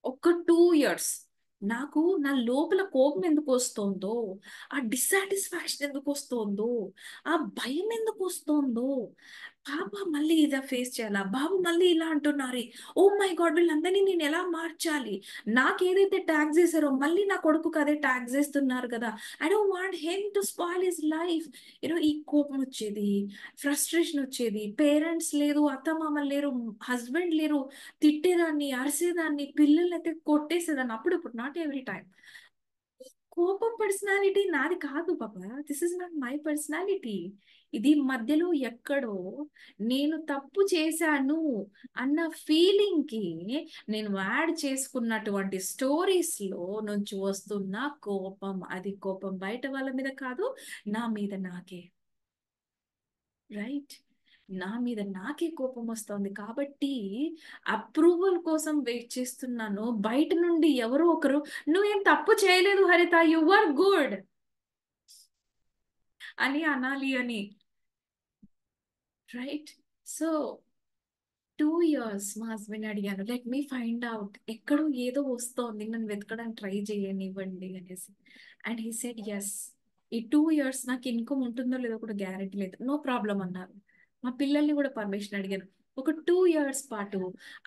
ఒక 2 years నా లోపల కోపం ఎందుకు వస్తుందో, ఆ డిస్సాటిస్ఫాక్షన్ ఎందుకు వస్తుందో, ఆ భయం ఎందుకు వస్తుందో, పాప మళ్ళీ ఇదా ఫేస్ చేయాలా, బాబు మళ్ళీ ఇలా అంటున్నారే, ఓ మై గాడ్ వీళ్ళందరినీ నేను ఎలా మార్చాలి, నాకేదైతే ట్యాగ్ చేశారో మళ్ళీ నా కొడుకుకి అదే ట్యాగ్ చేస్తున్నారు కదా, I don't want him to spoil his life. ఈ కోపం వచ్చేది, ఫ్రస్ట్రేషన్ వచ్చేది. పేరెంట్స్ లేరు, అత్తమామలు లేరు, హస్బెండ్ లేరు, తిట్టేదాన్ని, అరిసేదాన్ని, పిల్లల్ని అయితే కొట్టేసేదాన్ని. అప్పుడు నాట్ ఎవ్రీ టైం. కోపం పర్సనాలిటీ నాది కాదు బాబా, this is not my personality. ఇది మధ్యలో ఎక్కడో నేను తప్పు చేశాను అన్న ఫీలింగ్ కి నేను యాడ్ చేసుకున్నటువంటి స్టోరీస్ లో నుంచి వస్తున్న కోపం. అది కోపం బయట వాళ్ళ మీద కాదు, నా మీద నాకే, రైట్? నా మీద నాకే కోపం వస్తుంది కాబట్టి అప్రూవల్ కోసం వెయిట్ చేస్తున్నాను. బయట నుండి ఎవరో ఒకరు నువ్వేం తప్పు చేయలేదు హరిత, యు ఆర్ గుడ్ అని అనాలి అని, రైట్? సో 2 years మా హస్బెండ్ అడిగాను, లెట్ మీ ఫైండ్ అవుట్, ఎక్కడో ఏదో వస్తోంది, నన్ను వెతకడానికి ట్రై చేయనివ్వండి అనేసి. And he said yes. ఈ 2 years నాకు ఇన్కమ్ ఉంటుందో లేదో కూడా గ్యారెంటీ లేదు, నో ప్రాబ్లం అన్నారు. మా పిల్లల్ని కూడా పర్మిషన్ అడిగాను. ఒక 2 years పాటు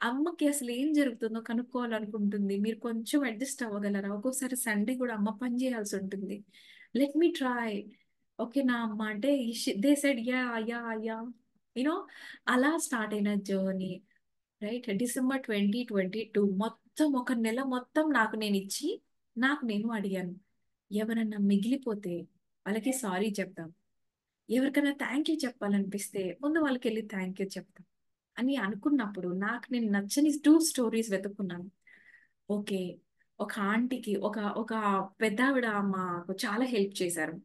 అమ్మకి అసలు ఏం జరుగుతుందో కనుక్కోవాలనుకుంటుంది, మీరు కొంచెం అడ్జస్ట్ అవ్వగలరా, ఒక్కోసారి సండే కూడా అమ్మ పని చేయాల్సి ఉంటుంది, లెట్ మీ ట్రై. ఓకే నా అమ్మ అంటే they said yeah yeah yeah you know అలా స్టార్ట్ అయిన జర్నీ. రైట్, December 2022 మొత్తం ఒక నెల మొత్తం నాకు నేను ఇచ్చి, నాకు నేను అడిగాను, ఎవరన్నా మిగిలిపోతే వాళ్ళకి సారీ చెప్తాం, ఎవరికైనా థ్యాంక్ యూ చెప్పాలనిపిస్తే ముందు వాళ్ళకి వెళ్ళి థ్యాంక్ యూ చెప్తాం అని అనుకున్నప్పుడు నాకు నేను నచ్చని 2 stories వెతుక్కున్నాను. ఓకే, ఒక ఆంటీకి ఒక ఒక పెద్ద ఆవిడ మాకు చాలా హెల్ప్ చేశారు.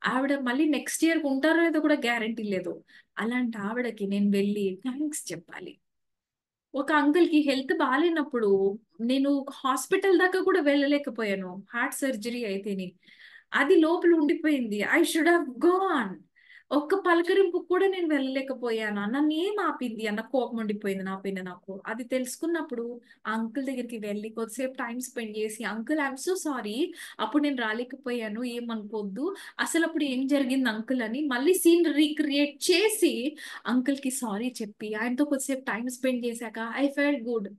ఆవిడ మళ్ళీ నెక్స్ట్ ఇయర్ ఉంటారో లేదో కూడా గ్యారంటీ లేదు. అలాంటి ఆవిడకి నేను వెళ్ళి థ్యాంక్స్ చెప్పాలి. ఒక అంకుల్ కి హెల్త్ బాగాలేనప్పుడు నేను హాస్పిటల్ దాకా కూడా వెళ్ళలేకపోయాను, హార్ట్ సర్జరీ అయితేనే. అది లోపల ఉండిపోయింది, ఐ షుడ్ హావ్ గాన్. ఒక్క పలకరింపు కూడా నేను వెళ్ళలేకపోయాను, నన్ను ఏం ఆపింది అన్న కోపం ఉండిపోయింది నా పైన నాకు. అది తెలుసుకున్నప్పుడు ఆ అంకుల్ దగ్గరికి వెళ్ళి కొద్దిసేపు టైం స్పెండ్ చేసి, అంకుల్ ఐఎమ్ సో సారీ, అప్పుడు నేను రాలేకపోయాను, ఏమనుకోవద్దు, అసలు అప్పుడు ఏం జరిగింది అంకుల్ అని మళ్ళీ సీన్ రీక్రియేట్ చేసి అంకుల్ కి సారీ చెప్పి ఆయనతో కొద్దిసేపు టైం స్పెండ్ చేశాక ఐ ఫెల్ట్ గుడ్.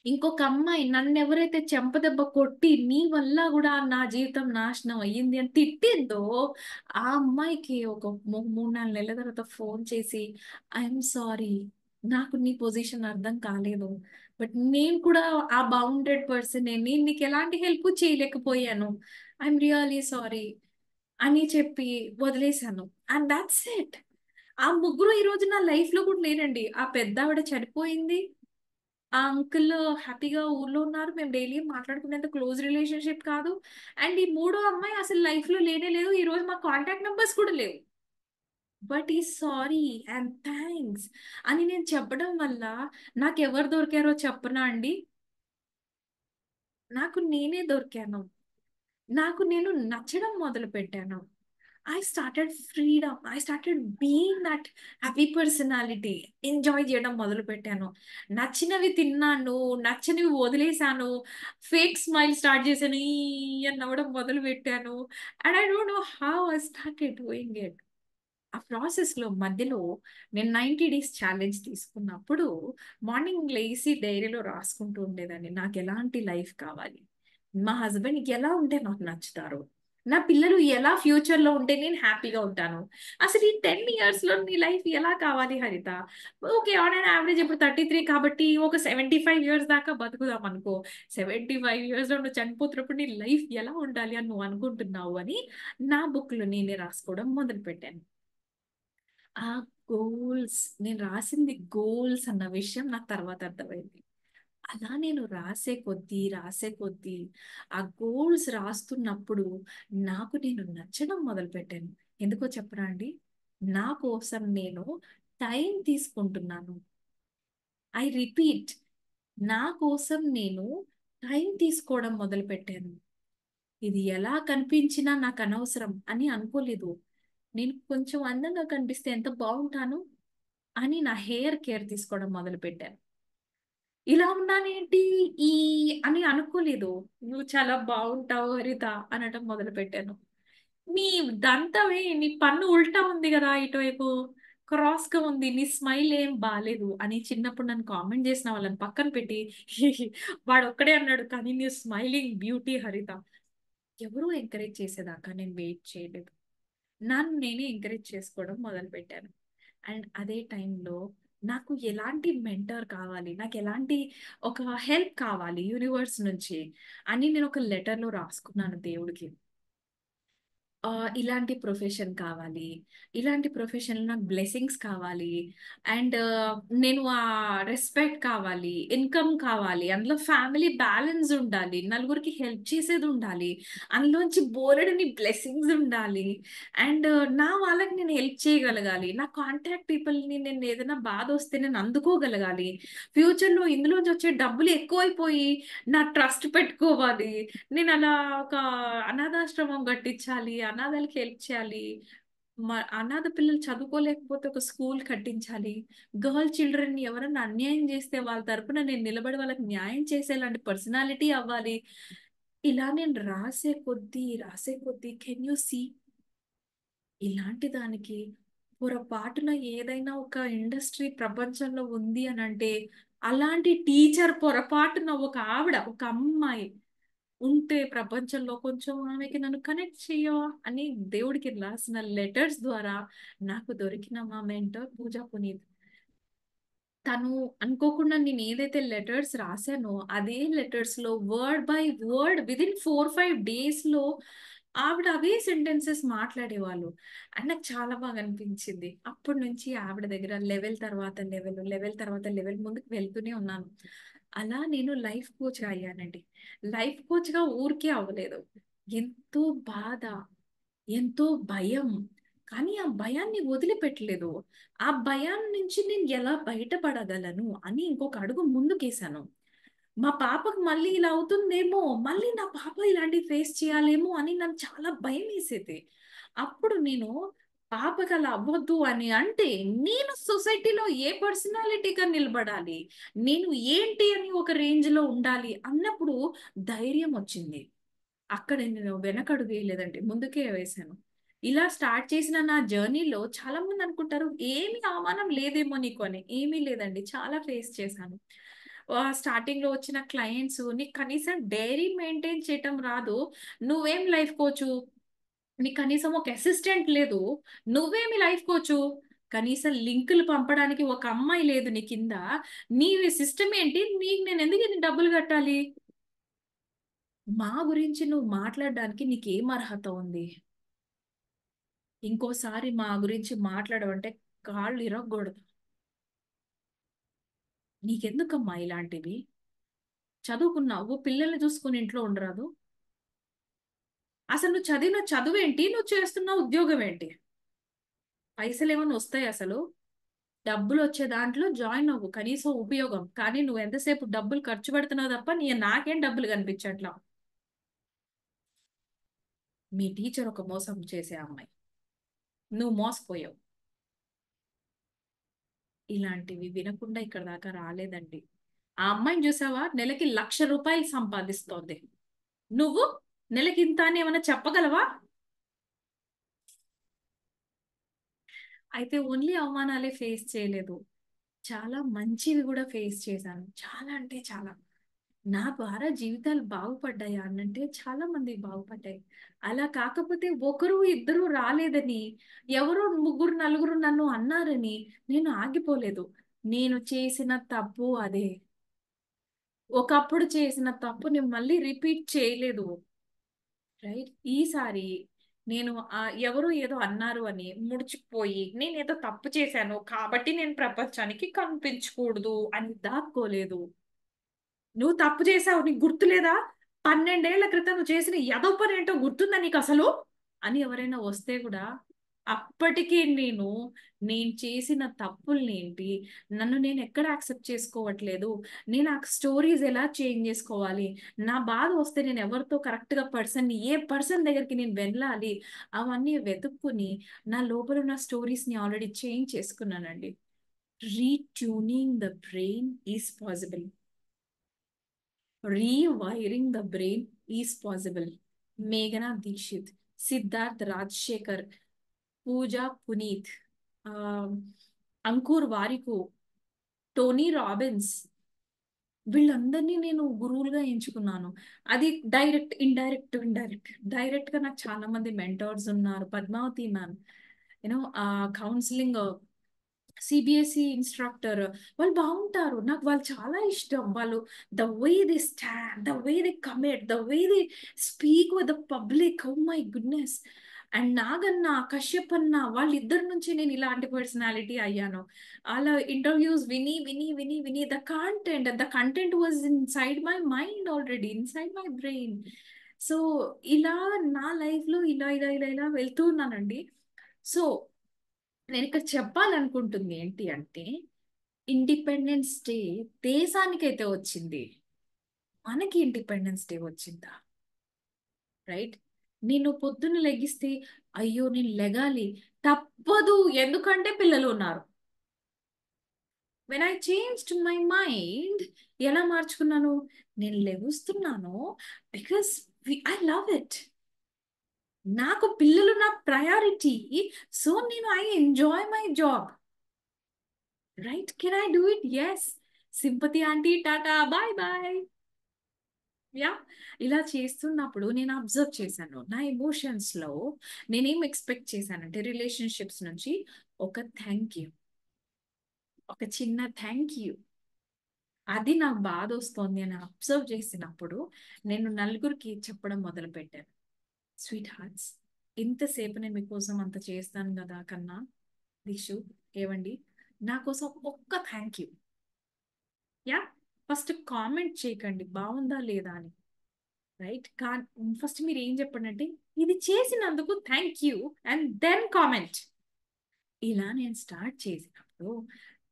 ఇంకొక అమ్మాయి నన్ను ఎవరైతే చెంపదెబ్బ కొట్టి నీ వల్ల కూడా నా జీవితం నాశనం అయ్యింది అని తిట్టిందో, ఆ అమ్మాయికి ఒక 3-4 నెలల తర్వాత ఫోన్ చేసి ఐఎమ్ సారీ, నాకు నీ పొజిషన్ అర్థం కాలేదు, బట్ నేను కూడా ఆ బౌండెడ్ పర్సన్, నేను నీకు ఎలాంటి హెల్ప్ చేయలేకపోయాను, ఐఎమ్ రియలీ సారీ అని చెప్పి వదిలేశాను. And that's it. ఆ ముగ్గురు ఈ రోజు నా లైఫ్ లో కూడా లేరండి. ఆ పెద్ద ఆవిడ చనిపోయింది, ఆ అంకుల్ హ్యాపీగా ఊర్లో ఉన్నారు, మేము డైలీ మాట్లాడుకునేంత క్లోజ్ రిలేషన్షిప్ కాదు. అండ్ ఈ మూడో అమ్మాయి అసలు లైఫ్ లో లేనే లేదు, ఈ రోజు మా కాంటాక్ట్ నెంబర్స్ కూడా లేవు. బట్ ఈ సారీ అండ్ థ్యాంక్స్ అని నేను చెప్పడం వల్ల నాకు ఎవరు దొరికారో చెప్పనా అండి? నాకు నేనే దొరికాను, నాకు నేను నచ్చడం మొదలు పెట్టాను. I started freedom, I started being that happy personality, enjoy చేయడం మొదలు పెట్టాను. నచ్చినవి తిన్నాను, నచ్చనివి వదిలేశాను, ఫేక్ స్మైల్ స్టార్ట్ చేశాను, ఈ అని నవ్వడం మొదలు పెట్టాను. And I don't know how I started doing it. ఆ ప్రాసెస్ లో మధ్యలో నేను 90 days ఛాలెంజ్ తీసుకున్నప్పుడు మార్నింగ్ లేసి డైరీలో రాసుకుంటూ ఉండేదాన్ని, నాకు ఎలాంటి లైఫ్ కావాలి, మా హస్బెండ్ ఎలా ఉంటే నాకు నచ్చుతారు, నా పిల్లలు ఎలా ఫ్యూచర్ లో ఉంటే నేను హ్యాపీగా ఉంటాను, అసలు ఈ 10 years లో నీ లైఫ్ ఎలా కావాలి హరిత. ఓకే, ఆన్ అండ్ యావరేజ్ ఇప్పుడు 33 కాబట్టి ఒక 75 years దాకా బతుకుదాం అనుకో. 75 years లో నువ్వు చనిపోతున్నప్పుడు నీ లైఫ్ ఎలా ఉండాలి అని నువ్వు అనుకుంటున్నావు అని నా బుక్ లో నేనే రాసుకోవడం మొదలు పెట్టాను. ఆ గోల్స్, నేను రాసింది గోల్స్ అన్న విషయం నాకు తర్వాత అర్థమైంది. అలా నేను రాసే కొద్దీ ఆ గోల్స్ రాస్తున్నప్పుడు నాకు నేను నచ్చడం మొదలు పెట్టాను. ఎందుకో చెప్పరా అండి? నా కోసం నేను టైం తీసుకుంటున్నాను. ఐ రిపీట్, నా కోసం నేను టైం తీసుకోవడం మొదలు పెట్టాను. ఇది ఎలా కనిపించినా నాకు అనవసరం అని అనుకోలేదు. నేను కొంచెం అందంగా కనిపిస్తే ఎంత బాగుంటాను అని నా హెయిర్ కేర్ తీసుకోవడం మొదలు పెట్టాను. ఇలా ఉన్నానేంటి ఈ అని అనుకోలేదు. నువ్వు చాలా బాగుంటావు హరిత అనటం మొదలు పెట్టాను. నీ దంతమే, నీ పన్ను ఉల్టా ఉంది కదా, ఇటువైపు క్రాస్ గా ఉంది, నీ స్మైల్ ఏం బాలేదు అని చిన్నప్పుడు నన్ను కామెంట్ చేసిన వాళ్ళని పక్కన పెట్టి వాడు ఒక్కడే అన్నాడు, కానీ నీ స్మైలింగ్ బ్యూటీ హరిత. ఎవరూ ఎంకరేజ్ చేసేదాకా నేను వెయిట్ చేయలేదు, నన్ను నేనే ఎంకరేజ్ చేసుకోవడం మొదలు పెట్టాను. అండ్ అదే టైంలో నాకు ఎలాంటి మెంటర్ కావాలి, నాకు ఎలాంటి ఒక హెల్ప్ కావాలి యూనివర్స్ నుంచి అని నేను ఒక లెటర్లో రాసుకున్నాను దేవుడికి. ఆ, ఇలాంటి ప్రొఫెషన్ కావాలి, ఇలాంటి ప్రొఫెషన్ నాకు బ్లెస్సింగ్స్ కావాలి, అండ్ నేను ఆ రెస్పెక్ట్ కావాలి, ఇన్కమ్ కావాలి, అందులో ఫ్యామిలీ బ్యాలెన్స్ ఉండాలి, నలుగురికి హెల్ప్ చేసేది ఉండాలి, అందులోంచి బోలెడని బ్లెస్సింగ్స్ ఉండాలి, అండ్ నా వాళ్ళకి నేను హెల్ప్ చేయగలగాలి, నా కాంటాక్ట్ పీపుల్ని నేను ఏదైనా బాధ వస్తే నేను అందుకోగలగాలి, ఫ్యూచర్లో ఇందులోంచి వచ్చే డబ్బులు ఎక్కువైపోయి నా ట్రస్ట్ పెట్టుకోవాలి, నేను అలా ఒక అనాథాశ్రమం కట్టించాలి, అనాథాలకి హెల్ప్ చేయాలి, అనాథ పిల్లలు చదువుకోలేకపోతే ఒక స్కూల్ కట్టించాలి. గర్ల్ చిల్డ్రన్ ఎవరన్నా అన్యాయం చేస్తే వాళ్ళ తరపున నేను నిలబడి వాళ్ళకి న్యాయం చేసేలాంటి పర్సనాలిటీ అవ్వాలి. ఇలా నేను రాసే కొద్దీ కెన్ యూ సీ ఇలాంటి దానికి పొరపాటున ఏదైనా ఒక ఇండస్ట్రీ ప్రపంచంలో ఉంది అని అంటే అలాంటి టీచర్ పొరపాటున ఒక ఆవిడ ఒక అమ్మాయి ఉంటే ప్రపంచంలో కొంచెం ఆమెకి నన్ను కనెక్ట్ చేయవా అని దేవుడికి రాసిన లెటర్స్ ద్వారా నాకు దొరికిన మా మెంటర్ పూజా పునీత్. తను అనుకోకుండా నేను ఏదైతే లెటర్స్ రాశానో అదే లెటర్స్ లో word by word within 4-5 days లో ఆవిడ అవే సెంటెన్సెస్ మాట్లాడేవాళ్ళు. అండ్ నాకు చాలా బాగా అనిపించింది. అప్పటి నుంచి ఆవిడ దగ్గర లెవెల్ ముందుకు వెళ్తూనే ఉన్నాను. అలా నేను లైఫ్ కోచ్ అయ్యానండి. లైఫ్ కోచ్ గా ఊరికే అవ్వలేదు. ఎంతో బాధ, ఎంతో భయం, కానీ ఆ భయాన్ని వదిలిపెట్టలేదు. ఆ భయాన్ని నుంచి నేను ఎలా బయటపడగలను అని ఇంకొక అడుగు ముందుకేసాను. మా పాపకు మళ్ళీ ఇలా అవుతుందేమో, మళ్ళీ నా పాప ఇలాంటి ఫేస్ చేయాలేమో అని నాకు చాలా భయం వేసేది. అప్పుడు నేను పాపకి అలా అవ్వద్దు అని అంటే నేను సొసైటీలో ఏ పర్సనాలిటీగా నిలబడాలి, నేను ఏంటి అని ఒక రేంజ్ లో ఉండాలి అన్నప్పుడు ధైర్యం వచ్చింది. అక్కడ నేను వెనకడుగు వేయలేదండి, ముందుకే వేశాను. ఇలా స్టార్ట్ చేసిన నా జర్నీలో చాలా మంది అనుకుంటారు ఏమి అవమానం లేదేమో నీకు అని. ఏమీ లేదండి, చాలా ఫేస్ చేశాను. స్టార్టింగ్ లో వచ్చిన క్లయింట్స్ నీకు కనీసం డైరీ మెయింటైన్ చేయటం రాదు, నువ్వేం లైఫ్ కోచు, నీకు కనీసం ఒక అసిస్టెంట్ లేదు, నువ్వేమి లైఫ్ కోచు, కనీసం లింకులు పంపడానికి ఒక అమ్మాయి లేదు నీ కింద, నీ సిస్టమ్ ఏంటి, నీకు నేను ఎందుకు ఇన్ని డబ్బులు కట్టాలి, మా గురించి నువ్వు మాట్లాడడానికి నీకేం అర్హత ఉంది, ఇంకోసారి మా గురించి మాట్లాడవంటే కాళ్ళు ఇరగకూడదు, నీకెందుకమ్మా ఇలాంటివి, చదువుకున్నావు పిల్లల్ని చూసుకుని ఇంట్లో ఉండరాదు, అసలు నువ్వు చదివిన చదువేంటి, నువ్వు చేస్తున్న ఉద్యోగం ఏంటి, పైసలు ఏమైనా వస్తాయి అసలు, డబ్బులు వచ్చే దాంట్లో జాయిన్ అవ్వు కనీసం ఉపయోగం, కానీ నువ్వు ఎంతసేపు డబ్బులు ఖర్చు పెడుతున్నావు తప్ప నాకేం డబ్బులు కనిపించట్లా. మీ టీచర్ ఒక మోసం చేసే అమ్మాయి, నువ్వు మోసపోయావు. ఇలాంటివి వినకుండా ఇక్కడ దాకా రాలేదండి. ఆ అమ్మాయిని చూసావా, నెలకి 1,00,000 రూపాయలు సంపాదిస్తోంది, నువ్వు నెలకి ఇంత అని ఏమైనా చెప్పగలవా? అయితే ఓన్లీ అవమానాలే ఫేస్ చేయలేదు, చాలా మంచివి కూడా ఫేస్ చేశాను, చాలా అంటే చాలా. నా ద్వారా జీవితాలు బాగుపడ్డాయా అనంటే చాలా మంది బాగుపడ్డాయి. అలా కాకపోతే ఒకరు ఇద్దరు రాలేదని, ఎవరో ముగ్గురు నలుగురు నన్ను అన్నారని నేను ఆగిపోలేదు. నేను చేసిన తప్పు అదే, ఒకప్పుడు చేసిన తప్పుని మళ్ళీ రిపీట్ చేయలేదు. రైట్, ఈసారి నేను ఎవరు ఏదో అన్నారు అని ముడుచుకుపోయి నేను ఏదో తప్పు చేశాను కాబట్టి నేను ప్రపంచానికి కనిపించకూడదు అని దాక్కోలేదు. నువ్వు తప్పు చేసావు, నీకు గుర్తులేదా, 12 ఏళ్ల క్రితం నువ్వు చేసిన ఎదో పని ఏంటో గుర్తుందా నీకు అసలు అని ఎవరైనా వస్తే కూడా అప్పటికీ నేను చేసిన తప్పుల్నేంటి, నన్ను నేను ఎక్కడ యాక్సెప్ట్ చేసుకోవట్లేదు, నేను ఆ స్టోరీస్ ఎలా చేంజ్ చేసుకోవాలి, నా బాధ వస్తే నేను ఎవరితో కరెక్ట్ గా ఏ పర్సన్ దగ్గరికి నేను వెళ్ళాలి, అవన్నీ వెతుక్కుని నా లోపల ఉన్న స్టోరీస్ ని ఆల్రెడీ చేంజ్ చేసుకున్నానండి. Retuning the brain is possible, rewiring the brain is possible. మేఘనా దీక్షిత్, సిద్ధార్థ్ రాజశేఖర్, పూజా పునీత్, ఆ, అంకుర్ వారికు, టోనీ రాబిన్స్, వీళ్ళందరినీ నేను గురువులుగా ఎంచుకున్నాను. అది డైరెక్ట్ గా నాకు చాలా మంది మెంటర్స్ ఉన్నారు. Padmavathi ma'am, you know counselling CBSE instructor, వాళ్ళు బాగుంటారు, నాకు వాళ్ళు చాలా ఇష్టం. వాళ్ళు the way they stand, the way they commit, the way they speak with the public, oh my goodness. And Naganna, Kashyap anna, వాళ్ళిద్దరి నుంచి నేను ఇలాంటి పర్సనాలిటీ అయ్యాను. అలా ఇంటర్వ్యూస్ విని విని విని విని the content was inside my mind already, inside my brain. So ఇలా నా లైఫ్ లో ఇలా వెళ్తూ ఉన్నానండి. సో నేను ఇక్కడ చెప్పాలనుకుంటుంది ఏంటి అంటే, ఇండిపెండెన్స్ డే దేశానికైతే వచ్చింది, మనకి ఇండిపెండెన్స్ డే వచ్చిందా? రైట్, నేను పొద్దున్న లెగిస్తే అయ్యో నేను లెగాలి, తప్పదు, ఎందుకంటే పిల్లలు ఉన్నారు. When I changed my mind, ఎలా మార్చుకున్నాను? నేను లెగుస్తున్నాను బికాస్ ఐ లవ్ ఇట్. నాకు పిల్లలు నా ప్రయారిటీ. సో నేను I enjoy my job. Right? Can I do it? Yes. Sympathy aunty, tata, bye bye. Yeah. ఇలా చేస్తున్నప్పుడు నేను అబ్జర్వ్ చేశాను నా ఎమోషన్స్ లో. నేనేం ఎక్స్పెక్ట్ చేశానంటే రిలేషన్షిప్స్ నుంచి ఒక థ్యాంక్ యూ, ఒక చిన్న థ్యాంక్ యూ. అది నాకు బాధ వస్తోంది అని అబ్జర్వ్ చేసినప్పుడు నేను నలుగురికి చెప్పడం మొదలు పెట్టాను. స్వీట్ హార్ట్స్, ఇంతసేపు నేను మీకోసం అంత చేస్తాను కదా కన్నా, దిషు, ఏవండి, నా కోసం ఒక్క thank you. Yeah. First comment చేయకండి బాగుందా లేదా అని. రైట్? ఫస్ట్ మీరు ఏం చెప్పండి అంటే ఇది చేసినందుకు thank you and then comment. ఇలా నేను స్టార్ట్ చేసినప్పుడు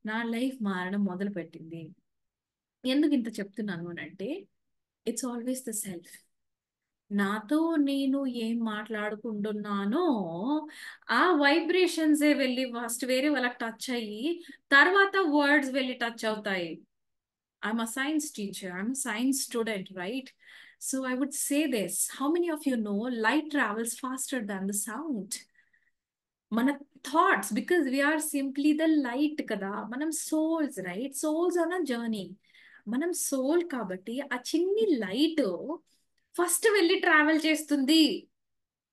నా లైఫ్ మారడం మొదలు పెట్టింది. ఎందుకు ఇంత చెప్తున్నాను అని అంటే ఇట్స్ ఆల్వేస్ ద సెల్ఫ్. నాతో నేను ఏం మాట్లాడుకుంటున్నానో ఆ వైబ్రేషన్సే వెళ్ళి ఫస్ట్ వేరే వాళ్ళకి టచ్ అయ్యి తర్వాత వర్డ్స్ వెళ్ళి టచ్ అవుతాయి. I'm a science teacher, I'm a science student, right? So I would say this: how many of you know light travels faster than the sound? మన thoughts, because we are simply the light కదా, మనం souls, right? Souls on a journey. మనం soul కాబట్టి ఆ చిన్ని light first వెళ్ళి travel చేస్తుంది.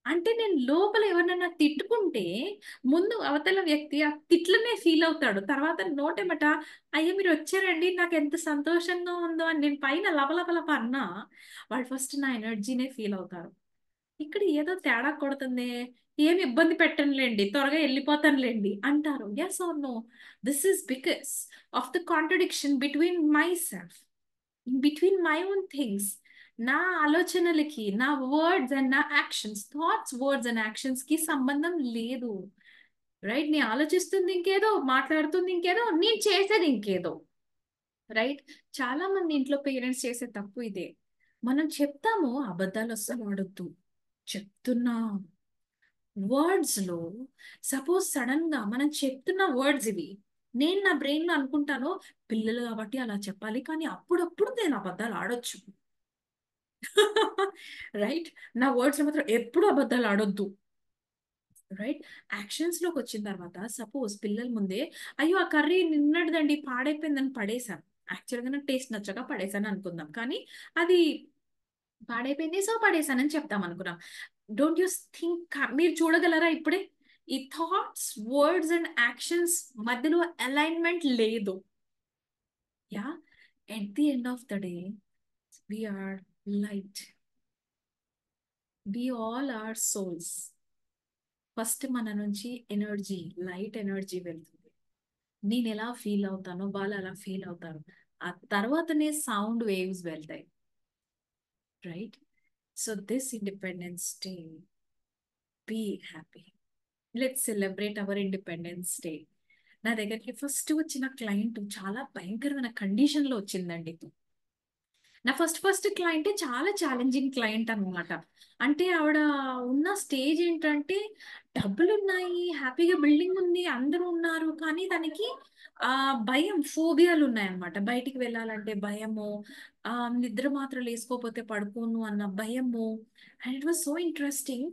అంటే నేను లోపల ఎవరినైనా తిట్టుకుంటే ముందు అవతల వ్యక్తి ఆ తిట్లనే ఫీల్ అవుతాడు, తర్వాత నోటెమట అయ్యో మీరు వచ్చారండి నాకు ఎంత సంతోషంగా ఉందో అని నేను పైన లపలపలప అన్నా వాళ్ళు ఫస్ట్ నా ఎనర్జీనే ఫీల్ అవుతారు. ఇక్కడ ఏదో తేడా కొడుతుంది, ఏమి ఇబ్బంది పెట్టనులేండి, త్వరగా వెళ్ళిపోతానులేండి అంటారు. Yes or no? This is because of the contradiction between myself, between my own things. నా ఆలోచనలకి, నా వర్డ్స్ అండ్ నా actions, thoughts, words and actions కి సంబంధం లేదు. రైట్? నేను ఆలోచిస్తుంది ఇంకేదో, మాట్లాడుతుంది ఇంకేదో, నేను చేసేది ఇంకేదో. రైట్? చాలా మంది ఇంట్లో పేరెంట్స్ చేసే తప్పు ఇదే. మనం చెప్తాము అబద్ధాలు అస్సలు ఆడొద్దు, చెప్తున్నా వర్డ్స్ లో, సపోజ్ సడన్ గా మనం చెప్తున్న వర్డ్స్ ఇవి, నేను నా బ్రెయిన్ లో అనుకుంటాను పిల్లలు కాబట్టి అలా చెప్పాలి, కానీ అప్పుడప్పుడు నేను అబద్ధాలు ఆడొచ్చు. రైట్? నా వర్డ్స్ మాత్రం ఎప్పుడు అబద్ధాలు ఆడొద్దు. రైట్? యాక్షన్స్ లోకి వచ్చిన తర్వాత సపోజ్ పిల్లల ముందే అయ్యో ఆ కర్రీ నిన్నటిదండి పాడైపోయిందని పడేశాను. యాక్చువల్గా నాకు టేస్ట్ నచ్చక పడేశాను అనుకుందాం, కానీ అది పాడైపోయింది సో పడేశానని చెప్తాం అనుకున్నాం. Don't you think? మీరు చూడగలరా ఇప్పుడే ఈ థాట్స్, వర్డ్స్ అండ్ యాక్షన్స్ మధ్యలో అలైన్మెంట్ లేదు. Yeah. At the end of the day we are light, we all are souls. First మన నుంచి ఎనర్జీ, లైట్ ఎనర్జీ వెళ్తుంది. నేను ఎలా ఫీల్ అవుతానో వాళ్ళు అలా ఫీల్ అవుతారు. ఆ తర్వాతనే సౌండ్ వేవ్స్ వెళ్తాయి. Right? So this independence day, be happy. Let's celebrate our independence day. నా దగ్గరికి ఫస్ట్ వచ్చిన క్లయింట్ చాలా భయంకరమైన కండిషన్ లో వచ్చిందండి. నా ఫస్ట్ క్లయింట్ చాలా ఛాలెంజింగ్ క్లయింట్ అన్నమాట. అంటే ఆవిడ ఉన్న స్టేజ్ ఏంటంటే డబ్బులు ఉన్నాయి, హ్యాపీగా బిల్డింగ్ ఉంది, అందరూ ఉన్నారు, కానీ తనకి ఆ భయం, ఫోబియాలు ఉన్నాయన్నమాట. బయటికి వెళ్ళాలంటే భయము, ఆ నిద్ర మాత్రం వేసుకోకపోతే పడుకోను అన్న భయము. And it was so interesting.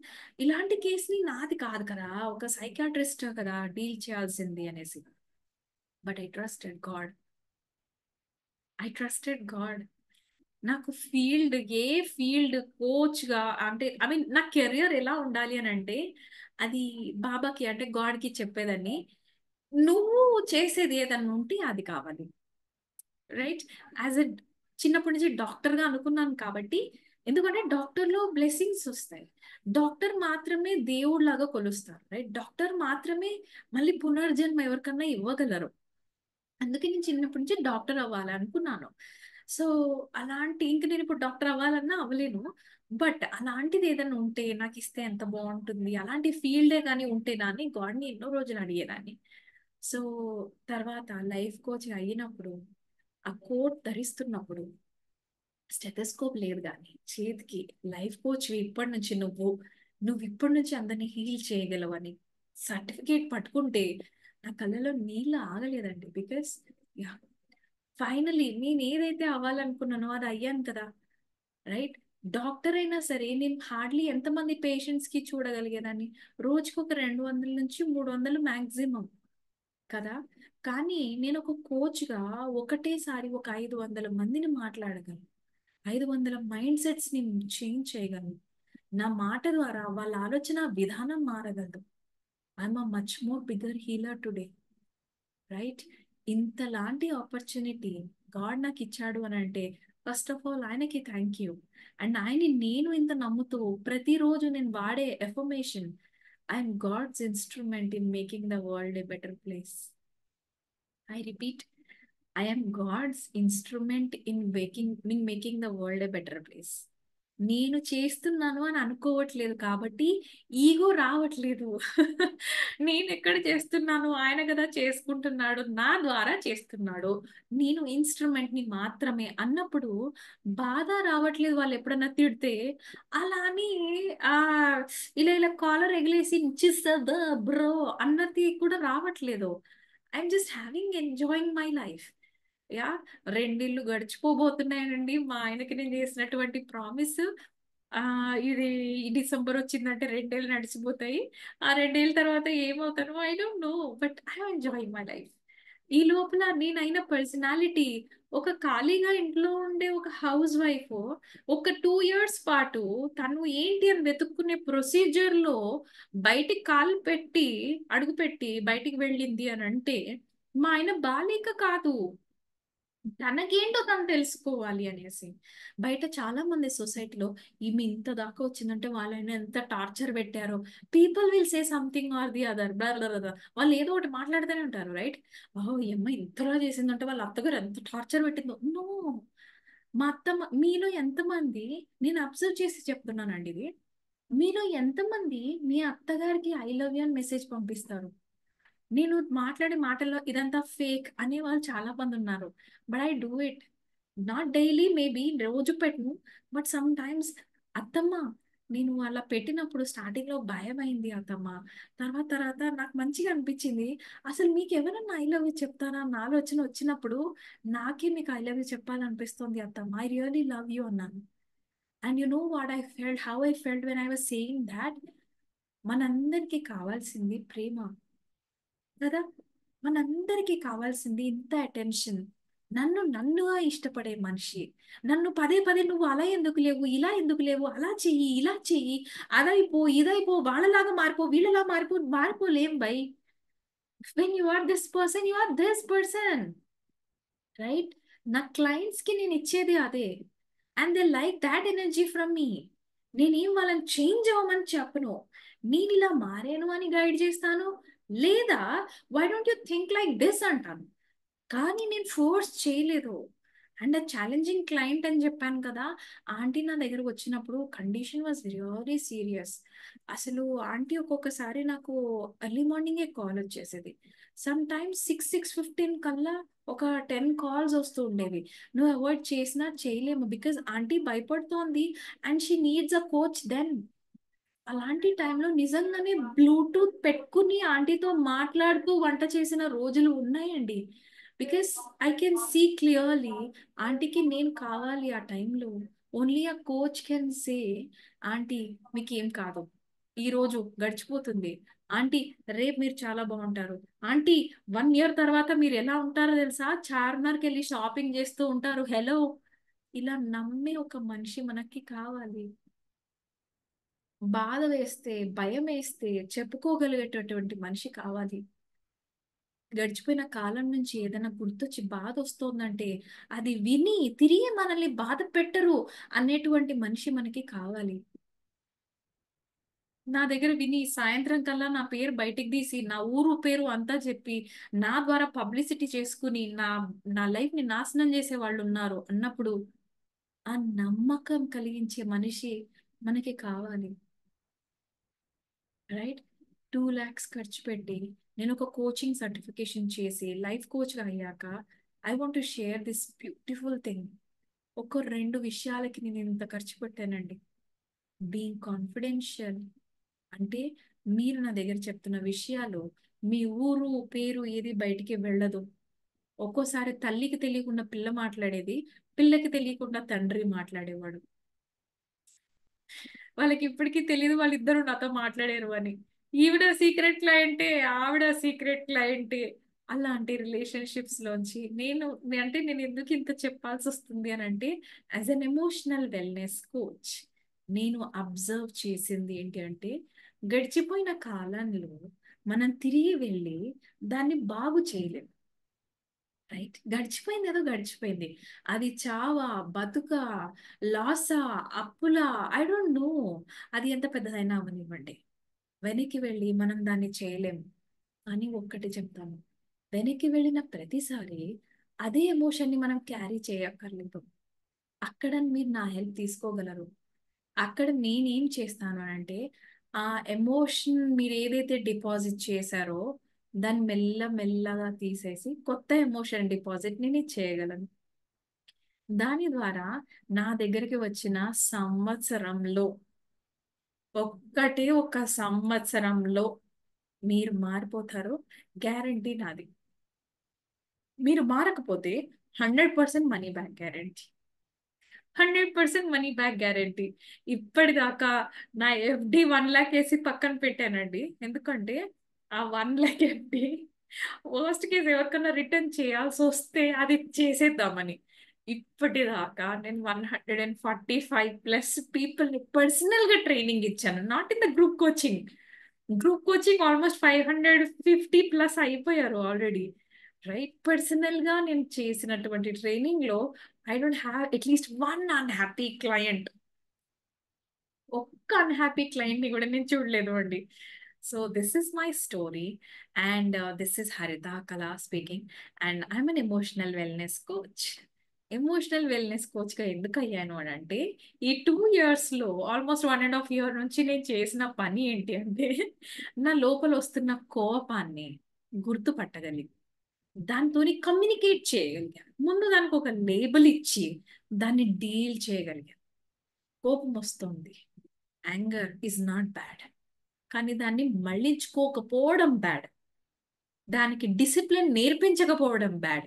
ఇలాంటి కేసుని నాది కాదు కదా, ఒక సైకాట్రిస్ట్ కదా డీల్ చేయాల్సింది అనేసి. But I trusted God. నాకు ఫీల్డ్, ఏ ఫీల్డ్ కోచ్ గా, అంటే ఐ మీన్ నా కెరియర్ ఎలా ఉండాలి అని అంటే అది బాబాకి అంటే గాడ్ కి చెప్పేదాన్ని, నువ్వు చేసేది ఏదన్నా ఉంటే అది కావాలి. రైట్? యాజ్ ఎ చిన్నప్పటి నుంచి డాక్టర్ గా అనుకున్నాను కాబట్టి, ఎందుకంటే డాక్టర్ లో బ్లెస్సింగ్స్ వస్తాయి. డాక్టర్ మాత్రమే దేవుడిలాగా కొలుస్తారు. రైట్? డాక్టర్ మాత్రమే మళ్ళీ పునర్జన్మ ఎవరికన్నా ఇవ్వగలరు. అందుకే నేను చిన్నప్పటి నుంచి డాక్టర్ అవ్వాలి అనుకున్నాను. సో అలాంటి, ఇంక నేను ఇప్పుడు డాక్టర్ అవ్వాలన్నా అవ్వలేను. బట్ అలాంటిది ఏదైనా ఉంటే నాకు ఇస్తే ఎంత బాగుంటుంది, అలాంటి ఫీల్డే కానీ ఉంటే దాన్ని గాడ్ని ఎన్నో రోజులు అడిగేదాన్ని. సో తర్వాత లైఫ్ కోచ్ అయినప్పుడు, ఆ కోట్ ధరిస్తున్నప్పుడు స్టెథోస్కోప్ లేదు కానీ చేతికి లైఫ్ కోచ్ ఇప్పటి నుంచి నువ్వు ఇప్పటి నుంచి అందరినీ హీల్ చేయగలవని సర్టిఫికేట్ పట్టుకుంటే నా కళ్ళలో నీళ్ళు ఆగలేదండి. బికాస్ యా, ఫైనలీ నేను ఏదైతే అవ్వాలనుకున్నానో అది అయ్యాను కదా. రైట్. డాక్టర్ అయినా సరే నేను హార్డ్లీ ఎంతమంది పేషెంట్స్ కి చూడగలిగేదాన్ని, రోజుకు ఒక 200 నుంచి 300 మాక్సిమం కదా. కానీ నేను ఒక కోచ్గా ఒకటేసారి ఒక 500 మందిని మాట్లాడగలను, 500 మైండ్ సెట్స్ ని చేంజ్ చేయగలను. నా మాట ద్వారా వాళ్ళ ఆలోచన విధానం మారగలదు. I'm a much more bigger healer today. Right. ఇంతలాంటి ఆపర్చునిటీ గాడ్ నాకు ఇచ్చాడు అని అంటే ఫస్ట్ ఆఫ్ ఆల్ ఆయనకి థ్యాంక్ యూ. అండ్ ఆయన్ని నేను ఇంత నమ్ముతూ ప్రతిరోజు నేను వాడే affirmation, I'm God's instrument in making the world a better place. I repeat, I am God's instrument in making the world a better place. నేను చేస్తున్నాను అని అనుకోవట్లేదు కాబట్టి ఈగో రావట్లేదు. నేను ఎక్కడ చేస్తున్నాను, ఆయన కదా చేసుకుంటున్నాడు, నా ద్వారా చేస్తున్నాడు, నేను ఇన్స్ట్రుమెంట్ ని మాత్రమే అన్నప్పుడు బాధ రావట్లేదు. వాళ్ళు ఎప్పుడన్నా తిడితే అలా అని ఆ ఇలా ఇలా కాలర్ ఎగిలేసి బ్రో అన్నది కూడా రావట్లేదు. I'm just having enjoying my life. Yeah. రెండిళ్ళు గడిచిపోబోతున్నాయండి. మా ఆయనకి నేను చేసినటువంటి ప్రామిస్, ఆ ఇది ఈ డిసెంబర్ వచ్చిందంటే 2 ఏళ్ళు నడిచిపోతాయి. ఆ 2 ఏళ్ళ తర్వాత ఏమవుతానో I don't know, but I enjoying my life. ఈ లోపల నేనైన పర్సనాలిటీ ఒక ఖాళీగా ఇంట్లో ఉండే ఒక హౌస్ వైఫ్ ఒక 2 ఇయర్స్ పాటు తను ఏంటి అని వెతుక్కునే ప్రొసీజర్ లో బయటికి కాలు పెట్టి అడుగు పెట్టి బయటికి వెళ్ళింది అని అంటే మా ఆయన బాలిక కాదు, తనకేంటో తను తెలుసుకోవాలి అనేసి. బయట చాలా మంది సొసైటీలో ఈమె ఇంత దాకా వచ్చిందంటే వాళ్ళని ఎంత టార్చర్ పెట్టారో, people will say something or the other, వాళ్ళు ఏదో ఒకటి మాట్లాడుతూనే ఉంటారు. రైట్. ఓహో ఈ అమ్మాయి ఇంతలా చేసిందంటే వాళ్ళ అత్తగారు ఎంత టార్చర్ పెట్టిందో. నో. మా అత్తమ్మ మీలో ఎంతమంది, నేను అబ్జర్వ్ చేసి చెప్తున్నానండి ఇది, మీలో ఎంతమంది మీ అత్తగారికి ఐ లవ్ యూ అని మెసేజ్ పంపిస్తారు? నేను మాట్లాడే మాటల్లో ఇదంతా ఫేక్ అనే వాళ్ళు చాలా మంది ఉన్నారు. But I do it. Not daily, maybe రోజు పెట్టను, బట్ సమ్ టైమ్స్. అత్తమ్మ, నేను అలా పెట్టినప్పుడు స్టార్టింగ్ లో భయం అయింది అత్తమ్మ, తర్వాత తర్వాత నాకు మంచిగా అనిపించింది. అసలు మీకు ఎవరన్నా ఐ లవ్ యూ చెప్తారా అన్న ఆలోచన వచ్చినప్పుడు నాకే మీకు ఐ లవ్ యూ చెప్పాలనిపిస్తుంది అత్తమ్మ, ఐ రియలీ లవ్ యూ అన్నాను. And you know what I felt, how I felt when I was saying that. మనందరికీ కావాల్సింది ప్రేమ కదా. మనందరికీ కావాల్సింది ఇంత అటెన్షన్. నన్నుగా ఇష్టపడే మనిషి, నన్ను పదే పదే నువ్వు అలా ఎందుకు లేవు, ఇలా ఎందుకు లేవు, అలా చెయ్యి, ఇలా చెయ్యి, అదైపో ఇదైపో, వాళ్ళలాగా మారిపో, వీళ్ళలా మారిపోలేం బై. When you are this person, you are this person. Right. నా క్లయింట్స్ కి నేను ఇచ్చేది అదే. And they like that energy from me. నేనేం వాళ్ళని చేంజ్ అవ్వమని చెప్పను, నేను ఇలా మారాను అని గైడ్ చేస్తాను, లేదా why don't you think like this అంటాను. కానీ నేను ఫోర్స్ చేయలేదు. అండ్ ఆ ఛాలెంజింగ్ క్లయింట్ అని చెప్పాను కదా, ఆంటీ నా దగ్గరకు వచ్చినప్పుడు కండిషన్ వాజ్ వెరీ సీరియస్. అసలు ఆంటీ ఒక్కొక్కసారి నాకు ఎర్లీ మార్నింగే కాల్ వచ్చేసేది. సమ్ టైమ్స్ 6:15 కల్లా ఒక 10 కాల్స్ వస్తూ ఉండేవి. నువ్వు అవాయిడ్ చేసినా చేయలేము, బికాజ్ ఆంటీ భయపడుతోంది and she needs a coach then. అలాంటి టైంలో నిజంగానే బ్లూటూత్ పెట్టుకుని ఆంటీతో మాట్లాడుతూ వంట చేసిన రోజులు ఉన్నాయండి. Because I can see clearly ఆంటీకి నేను కావాలి ఆ టైంలో. ఓన్లీ ఆ కోచ్ కెన్ సే, ఆంటీ మీకు ఏం కాదు, ఈ రోజు గడిచిపోతుంది, ఆంటీ రేపు మీరు చాలా బాగుంటారు, ఆంటీ 1 ఇయర్ తర్వాత మీరు ఎలా ఉంటారో తెలుసా, చార్మినార్కి వెళ్ళి షాపింగ్ చేస్తూ ఉంటారు, హలో. ఇలా నమ్మే ఒక మనిషి మనకి కావాలి. బాధ వేస్తే, భయం వేస్తే చెప్పుకోగలిగేటటువంటి మనిషి కావాలి. గడిచిపోయిన కాలం నుంచి ఏదైనా గుర్తొచ్చి బాధ వస్తోందంటే అది విని తిరిగి మనల్ని బాధ పెట్టరు అనేటువంటి మనిషి మనకి కావాలి. నా దగ్గర విని సాయంత్రం కల్లా నా పేరు బయటికి తీసి నా ఊరు పేరు అంతా చెప్పి నా ద్వారా పబ్లిసిటీ చేసుకుని నా లైఫ్ ని నాశనం చేసే వాళ్ళు ఉన్నారు అన్నప్పుడు ఆ నమ్మకం కలిగించే మనిషి మనకి కావాలి. రైట్. 2 lakhs ఖర్చు పెట్టి నేను ఒక కోచింగ్ సర్టిఫికేషన్ చేసి లైఫ్ కోచ్ అయ్యాక I want to share this beautiful thing. ఒక 2 విషయాలకి నేను ఇంత ఖర్చు పెట్టానండి. బీయింగ్ కాన్ఫిడెన్షియల్ అంటే మీరు నా దగ్గర చెప్తున్న విషయాలు మీ ఊరు పేరు ఏది బయటికి వెళ్ళదు. ఒక్కోసారి తల్లికి తెలియకుండా పిల్ల మాట్లాడేది, పిల్లకి తెలియకుండా తండ్రి మాట్లాడేవాడు. వాళ్ళకి ఇప్పటికీ తెలియదు వాళ్ళిద్దరూ నాతో మాట్లాడారు అని. ఈవిడ సీక్రెట్ క్లయింటే, ఆవిడ సీక్రెట్ క్లయింటే. అలాంటి రిలేషన్‌షిప్స్ లోంచి నేను ఎందుకు ఇంత చెప్పాల్సి వస్తుంది అని అంటే, as an emotional wellness coach నేను అబ్జర్వ్ చేసింది ఏంటి అంటే, గడిచిపోయిన కాలంలో మనం తిరిగి వెళ్ళి దాన్ని బాగు చేయలేం. రైట్. గడిచిపోయిందేదో గడిచిపోయింది. అది చావా, బతుకా, లాసా, అప్పులా ఐ డోంట్ నో. అది ఎంత పెద్దదైనా అవ్వనివ్వండి. వెనక్కి వెళ్ళి మనం దాన్ని చేయలేము. కానీ ఒక్కటి చెప్తాను. వెనక్కి వెళ్ళిన ప్రతిసారి అదే ఎమోషన్‌ని మనం క్యారీ చేయక్కర్లేదు. అక్కడ మీరు నా హెల్ప్ తీసుకోగలరు. అక్కడ నేనేం చేస్తాను అనంటే, ఆ ఎమోషన్ మీరేదైతే డిపాజిట్ చేశారో, దాన్ని మెల్లగా తీసేసి కొత్త ఎమోషన్ డిపాజిట్ నేను చేయగలను. దాని ద్వారా నా దగ్గరికి వచ్చిన సంవత్సరంలో, ఒక్కటే ఒక సంవత్సరంలో మీరు మారిపోతారు. గ్యారంటీ నాది. మీరు మారకపోతే 100% money back guarantee. 100% money back guarantee. ఇప్పటిదాకా నా ఎఫ్‌డి 1,00,000 ఏసి పక్కన పెట్టానండి. ఎందుకంటే ఆ 1,00,000 ఎఫ్‌డి వర్స్ట్ కేస్ ఎవరికన్నా రిటర్న్ చేయాల్సొస్తే అది చేసేద్దామని. ఇప్పటిదాకా నేను 145 ప్లస్ పీపుల్‌ని పర్సనల్‌గా ట్రైనింగ్ ఇచ్చాను. Not in the group coaching. Group coaching almost 550 plus అయిపోయారు ఆల్రెడీ. రైట్. పర్సనల్‌గా నేను చేసినటువంటి ట్రైనింగ్‌లో I don't have at least one unhappy client. ఒక్క అన్‌హ్యాపీ క్లయింట్‌ని గూడా నేను చూడలేదు అండి. So, this is my story and this is హరిత కళా speaking and I am N emotional wellness coach. Emotional wellness కోచ్‌గా ఎందుకయ్యాను అనంటే, ఈ 2 ఇయర్స్‌లో ఆల్‌మోస్ట్ 1 ½ ఇయర్ నుంచి నేను చేసిన పని ఏంటి అంటే, నా లోపలొస్తున్న కోపాన్ని గుర్తుపట్టగలిగి దాంతోని కమ్యూనికేట్ చేయగలిగాను. ముందు దానికొక లేబుల్ ఇచ్చి, దాన్ని డీల్ చేయగలిగాను. కోపమొస్తోంది. Anger is not bad. కానీ దాన్ని మళ్ళించుకోకపోవడం బ్యాడ్. దానికి డిసిప్లిన్ నేర్పించకపోవడం బ్యాడ్.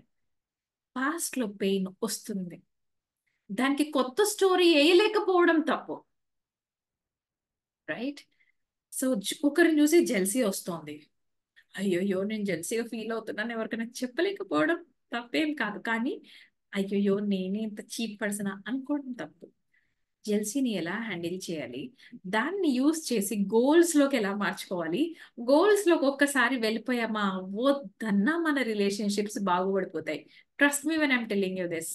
పాస్ట్‌లో పెయిన్ ఒస్తుంది. దానికి కొత్త స్టోరీ ఎయలేకపోవడం తప్పు. రైట్? సో, ఒకరిని చూసి జెలసీ ఒస్తోంది. అయ్యయ్యో! నేను జెలసీగా ఫీల్ అవుతున్నాను ఎవరికైనా చెప్పలేకపోవడం తప్పేం కాదు. కానీ అయ్యయ్యో! నేనే ఇంత చీప్ పర్సనా అనుకోవడం తప్పు. జెలసీని ఎలా హ్యాండిల్ చేయాలి? దాన్ని యూజ్ చేసి గోల్స్‌లోకి ఎలా మార్చుకోవాలి? గోల్స్‌లోకి ఒక్కసారి వెళ్ళిపోయామా, వద్దన్నా మన రిలేషన్‌షిప్స్ బాగుపడిపోతాయి. Trust me when I am telling you this.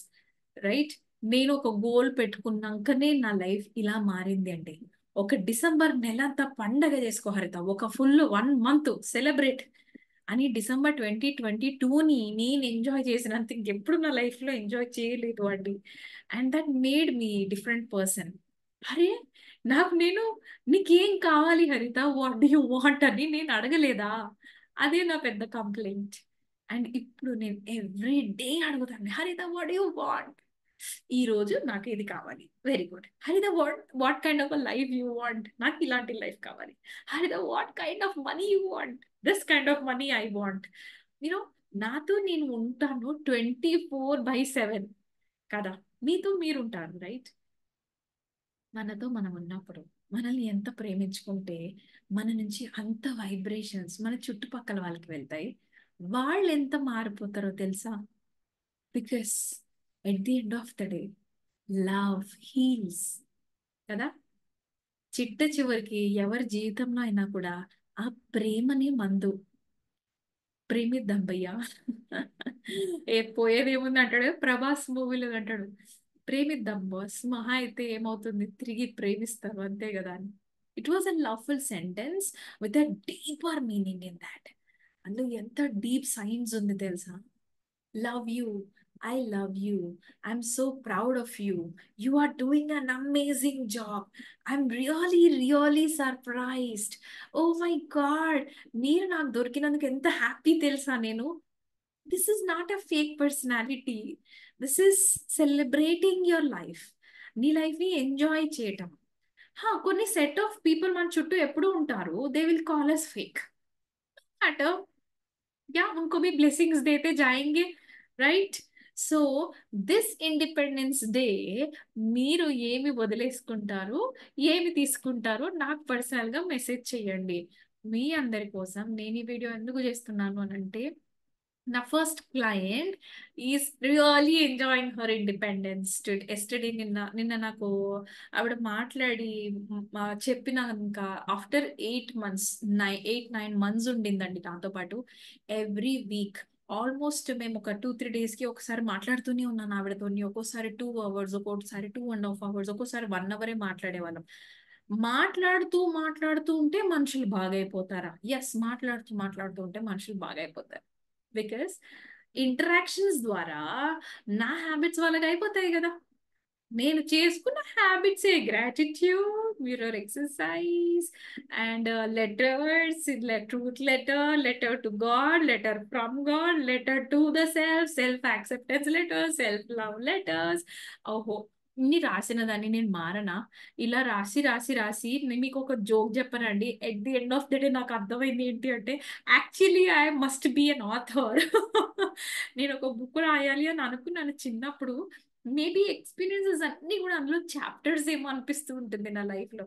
Right? నేను ఒక గోల్ పెట్టుకున్నాకనే నా లైఫ్ ఇలా మారింది అండి. ఒక డిసెంబర్ నెలంతా పండగ చేసుకో హరిత. ఒక ఫుల్ 1 మంత్ సెలబ్రేట్ అని డిసెంబర్ 2022ని నేను ఎంజాయ్ చేసినంత ఇంకెప్పుడు నా లైఫ్‌లో ఎంజాయ్ చేయలేదు అండి. And that made me different person. అరే! నేను నీకేం కావాలి Haritha? What do you want అని నేను అడగలేదా? అదే నా పెద్ద కంప్లెయింట్. అండ్ ఇప్పుడు నేను ఎవ్రీ డే అడుగుతాను. హరిత వాట్ డు యూ వాంట్? ఈరోజు నాకు ఇది కావాలి. Very good. Haritha what kind of a life you want? నాకు ఇలాంటి లైఫ్ కావాలి. Haritha what kind of money you want? This kind of money I want. You know నాతో నేను ఉంటాను 24/7 కదా! మీతో మీరుంటారు రైట్? మనతో మనం ఉన్నప్పుడు మనల్ని ఎంత ప్రేమించుకుంటే మన నుంచి అంత వైబ్రేషన్స్ మన చుట్టుపక్కల వాళ్ళకి వెళ్తాయి. వాళ్ళు ఎంత మారిపోతారో తెలుసా? Because at the end of the day love heels కదా! చిట్ట చివరికి ఎవరి జీవితంలో అయినా కూడా ఆ ప్రేమనే మందు. ప్రేమిద్దాం భయ్యా. పోయేదేముంది అంటాడు. 'ప్రభాస్' మూవీలో అంటాడు. ప్రేమిద్దాం బాస్. మహా అయితే ఏమవుతుంది తిరిగి ప్రేమిస్తారు అంతే గదా! అని. It was a loveful sentence with a deeper meaning in thought. అందులో ఎంత డీప్ సైన్స్ ఉంది తెలుసా? Love you. I love you. I'm so proud of you. You are doing an amazing job. I'm really surprised. Oh my God! మీరు నాకు దొరికినందుకు ఎంత happy తెలుసా నేను? This is not a fake personality. This is celebrating your life. నీ life ని enjoy చేయటం. కొన్ని సెట్ ఆఫ్ పీపుల్ మన చుట్టూ ఎప్పుడు ఉంటారు, they will call us fake. अट या उनको भी ब्लेसिंग्स देते जाएंगे, right? So this independence day మీరు ఏమి వదిలేసుకుంటారు, ఏమి తీసుకుంటారో నాకు పర్సనల్ గా మెసేజ్ చేయండి. మీ అందరి కోసం నేను ఈ వీడియో ఎందుకు చేస్తున్నాను అని అంటే, నా first client is really enjoying her independence. Yesterday నిన్న నిన్న నాకు ఆవిడ మాట్లాడి చెప్పినాక ఆఫ్టర్ 8 months, 8-9 months ఉండిందండి నాతో పాటు. ఎవ్రీ వీక్ ఆల్మోస్ట్ మేము ఒక 2-3 days కి ఒకసారి మాట్లాడుతూనే ఉన్నాను ఆవిడతోని. ఒక్కోసారి 2 hours, ఒక్కోసారి 2.5 hours, ఒక్కోసారి 1 hour మాట్లాడేవాళ్ళం. మాట్లాడుతూ మాట్లాడుతూ ఉంటే మనుషులు బాగైపోతారా? ఎస్, మాట్లాడుతూ మాట్లాడుతూ ఉంటే మనుషులు బాగైపోతారు. బికాస్ ఇంటరాక్షన్స్ ద్వారా నా హ్యాబిట్స్ వాళ్ళకి అయిపోతాయి కదా. నేను చేసుకున్న హ్యాబిట్సే gratitude, mirror exercise, and letters, truth letter, letter to God, letter from God, letter to the self, self acceptance letter, self love letters. ఓహో, ఇన్ని రాసిన దాన్ని నేను మారనా? ఇలా రాసి రాసి రాసి నేను మీకు ఒక జోక్ చెప్పనండి. At the end of the day నాకు అర్థమైంది ఏంటి అంటే, actually I must be an author. నేను ఒక బుక్ రాయాలి అని అనుకున్నాను చిన్నప్పుడు. మేబీ ఎక్స్పీరియన్సెస్ అన్ని కూడా అందులో చాప్టర్స్ ఏమో అనిపిస్తూ ఉంటుంది నా లైఫ్ లో.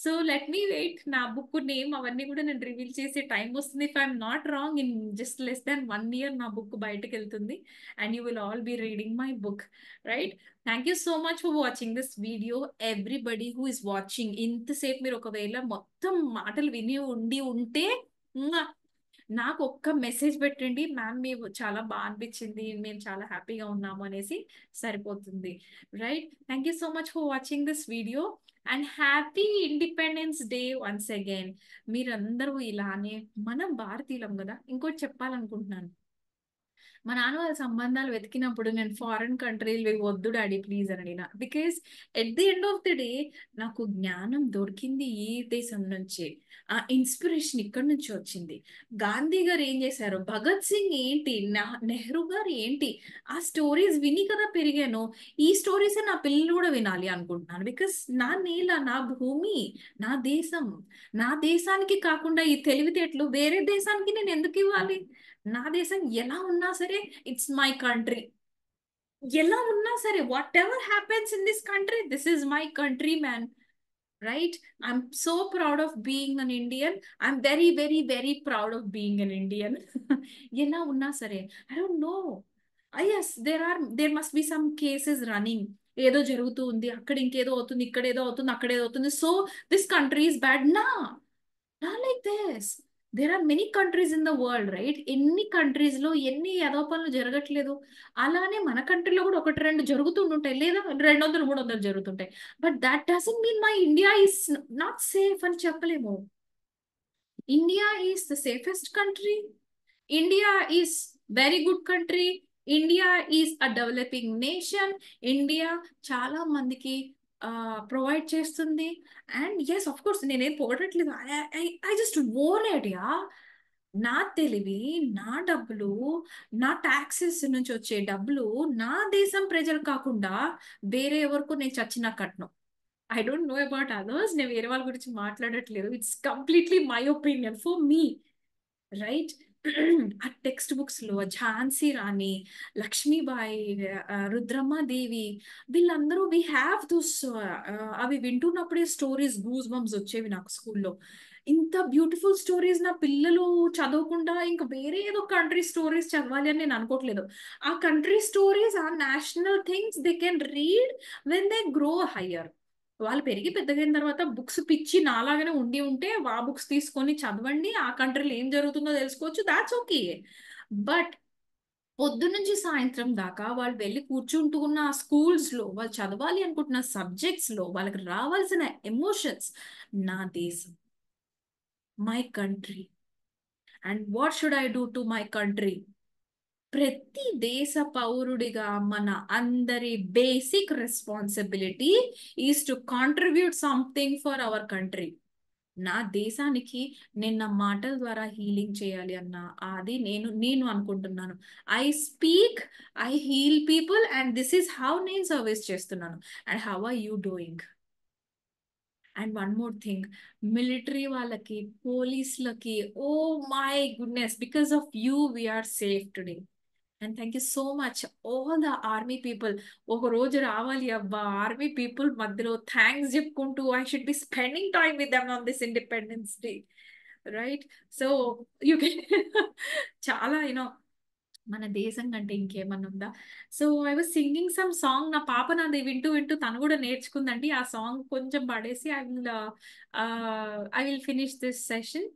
సో లెట్ మీ వెయిట్, నా బుక్ నేమ్ అవన్నీ కూడా నేను రివీల్ చేసే టైం వస్తుంది. If I'm not wrong, in just less than 1 year నా బుక్ బయటకు వెళ్తుంది. And you will all be reading my book, right? Thank you so much for watching this video. Everybody who is watching, ఇంతసేపు మీరు ఒకవేళ మొత్తం మాటలు విని ఉండి ఉంటే నాకు ఒక్క మెసేజ్ పెట్టండి, మ్యామ్ మేము చాలా బాగా అనిపించింది, మేము చాలా హ్యాపీగా ఉన్నాము అనేసి సరిపోతుంది, right? Thank you so much for watching this video and happy independence day once again. మీరందరూ ఇలానే, మనం భారతీయులం కదా. ఇంకోటి చెప్పాలనుకుంటున్నాను, మా నాన్న వాళ్ళ సంబంధాలు వెతికినప్పుడు నేను ఫారిన్ కంట్రీలు వద్దు డాడీ ప్లీజ్ అని అడిగిన. Because at the end of the day నాకు జ్ఞానం దొరికింది ఈ దేశం నుంచే, ఆ ఇన్స్పిరేషన్ ఇక్కడి నుంచి వచ్చింది. గాంధీ గారు ఏం చేశారు, భగత్ సింగ్ ఏంటి, నెహ్రూ గారు ఏంటి, ఆ స్టోరీస్ విని కదా పెరిగాను. ఈ స్టోరీస్ నా పిల్లలు కూడా వినాలి అనుకుంటున్నాను. బికాస్ నా నేల, నా భూమి, నా దేశం, నా దేశానికి కాకుండా ఈ తెలివితేటలు వేరే దేశానికి నేను ఎందుకు ఇవ్వాలి? నా దేశం ఎలా ఉన్నా సరే ఇట్స్ మై కంట్రీ. ఎలా ఉన్నా సరే, whatever happens in this country, this is my country man, right? I'm so proud of being an Indian. I'm very very very proud of being an Indian. ఎలా ఉన్నా సరే, I don't know. Yes, there must be some cases running. ఏదో జరుగుతూ ఉంది, అక్కడ ఇంకేదో అవుతుంది, ఇక్కడ ఏదో అవుతుంది, అక్కడ ఏదో అవుతుంది, so this country is bad నా. Not like this. There are many countries in the world, right? ఎన్ని కంట్రీస్ లో ఎన్ని ఏదో పనులు జరగట్లేదు. అలానే మన కంట్రీలో కూడా ఒకటి రెండు జరుగుతుంటాయి, లేదా 200-300 జరుగుతుంటాయి. But that doesn't mean my India is not safe అని చెప్పలేము. India is the safest country. India is very good country. India is a developing nation. India చాలా మందికి ప్రొవైడ్ చేస్తుంది. అండ్ ఎస్, ఆఫ్ కోర్స్ నేనేం పొగడట్లేదు. I just own it yeah. నా తెలివి, నా డబ్బులు, నా టాక్సెస్ నుంచి వచ్చే డబ్బులు నా దేశం ప్రజలు కాకుండా వేరే ఎవరికో నేను చచ్చినా కట్నం. I don't know about others, నేను వేరే వాళ్ళ గురించి మాట్లాడట్లేదు. It's completely my opinion for me, right? ఆ టెక్స్ట్ బుక్స్ లో ఝాన్సీ రాణి, లక్ష్మీబాయి, రుద్రమ్మాదేవి, వీళ్ళందరూ వి హ్యావ్ దోస్. అవి వింటున్నప్పుడే స్టోరీస్ గూస్ బంప్స్ వచ్చేవి నాకు స్కూల్లో. ఇంత బ్యూటిఫుల్ స్టోరీస్ నా పిల్లలు చదవకుండా ఇంకా వేరే ఏదో కంట్రీ స్టోరీస్ చదవాలి అని నేను అనుకోవట్లేదు. ఆ కంట్రీ స్టోరీస్, ఆ national things they can read when they grow higher. వాళ్ళు పెరిగి పెద్దగైన తర్వాత బుక్స్ పిచ్చి నాలాగానే ఉండి ఉంటే ఆ బుక్స్ తీసుకొని చదవండి, ఆ కంట్రీలో ఏం జరుగుతుందో తెలుసుకోవచ్చు, దాట్స్ ఓకే. బట్ పొద్దు నుంచి సాయంత్రం దాకా వాళ్ళు వెళ్ళి కూర్చుంటున్న ఆ స్కూల్స్ లో వాళ్ళు చదవాలి అనుకుంటున్న సబ్జెక్ట్స్ లో వాళ్ళకి రావాల్సిన ఎమోషన్స్, నా దేశం, my country, and what should I do to my country. ప్రతి దేశ పౌరుడిగా మన అందరి basic responsibility is to contribute something for our country. నా దేశానికి నేను నా మాటల ద్వారా హీలింగ్ చేయాలి అన్న అది నేను నేను అనుకుంటున్నాను. I speak, I heal people and this is how నేను సర్వీస్ చేస్తున్నాను. And how are you doing? And one more thing, military వాళ్ళకి, పోలీసులకి, oh my goodness, because of you we are safe today. And thank you so much all the army people. ఒక రోజు రావాలి అబ్బా army people మధ్యలో thanks చెప్పుకుంటూ I should be spending time with them on this independence day, right? So you can చాలా మన దేశం కంటే ఇంకేమన్నా ఉందా? So I was singing some song. నా పాప నాది వింటూ వింటూ తను కూడా నేర్చుకుందండి. ఆ సాంగ్ కొంచెం పడేసి I will finish this session.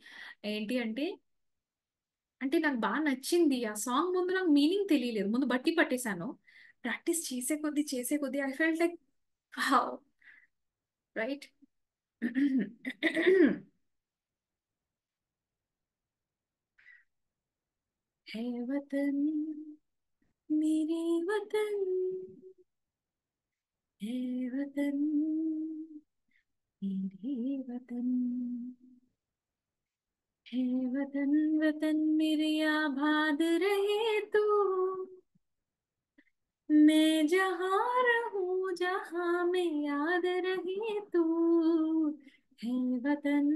ఏంటి అంటే, నాకు బాగా నచ్చింది ఆ సాంగ్. ముందు నాకు మీనింగ్ తెలియలేదు, ముందు బట్టి పట్టేశాను. ప్రాక్టీస్ చేసే కొద్దీ I felt like how, right? है वतन मेरे वतन, है वतन मेरे वतन, है वतन वतन मेरे आबाद रहे तू, मैं जहाँ रहूं जहाँ में याद रहे तू, है वतन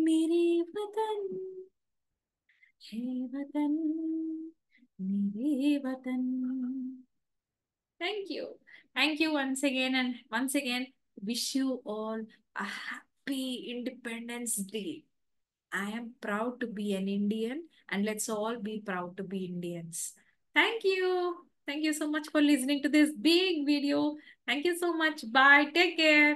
मेरे वतन, है वतन मेरे वतन. Thank you. Thank you once again. And once again, wish you all a happy Independence Day. I am proud to be an Indian, and let's all be proud to be Indians. Thank you. Thank you so much for listening to this big video. Thank you so much. Bye. Take care.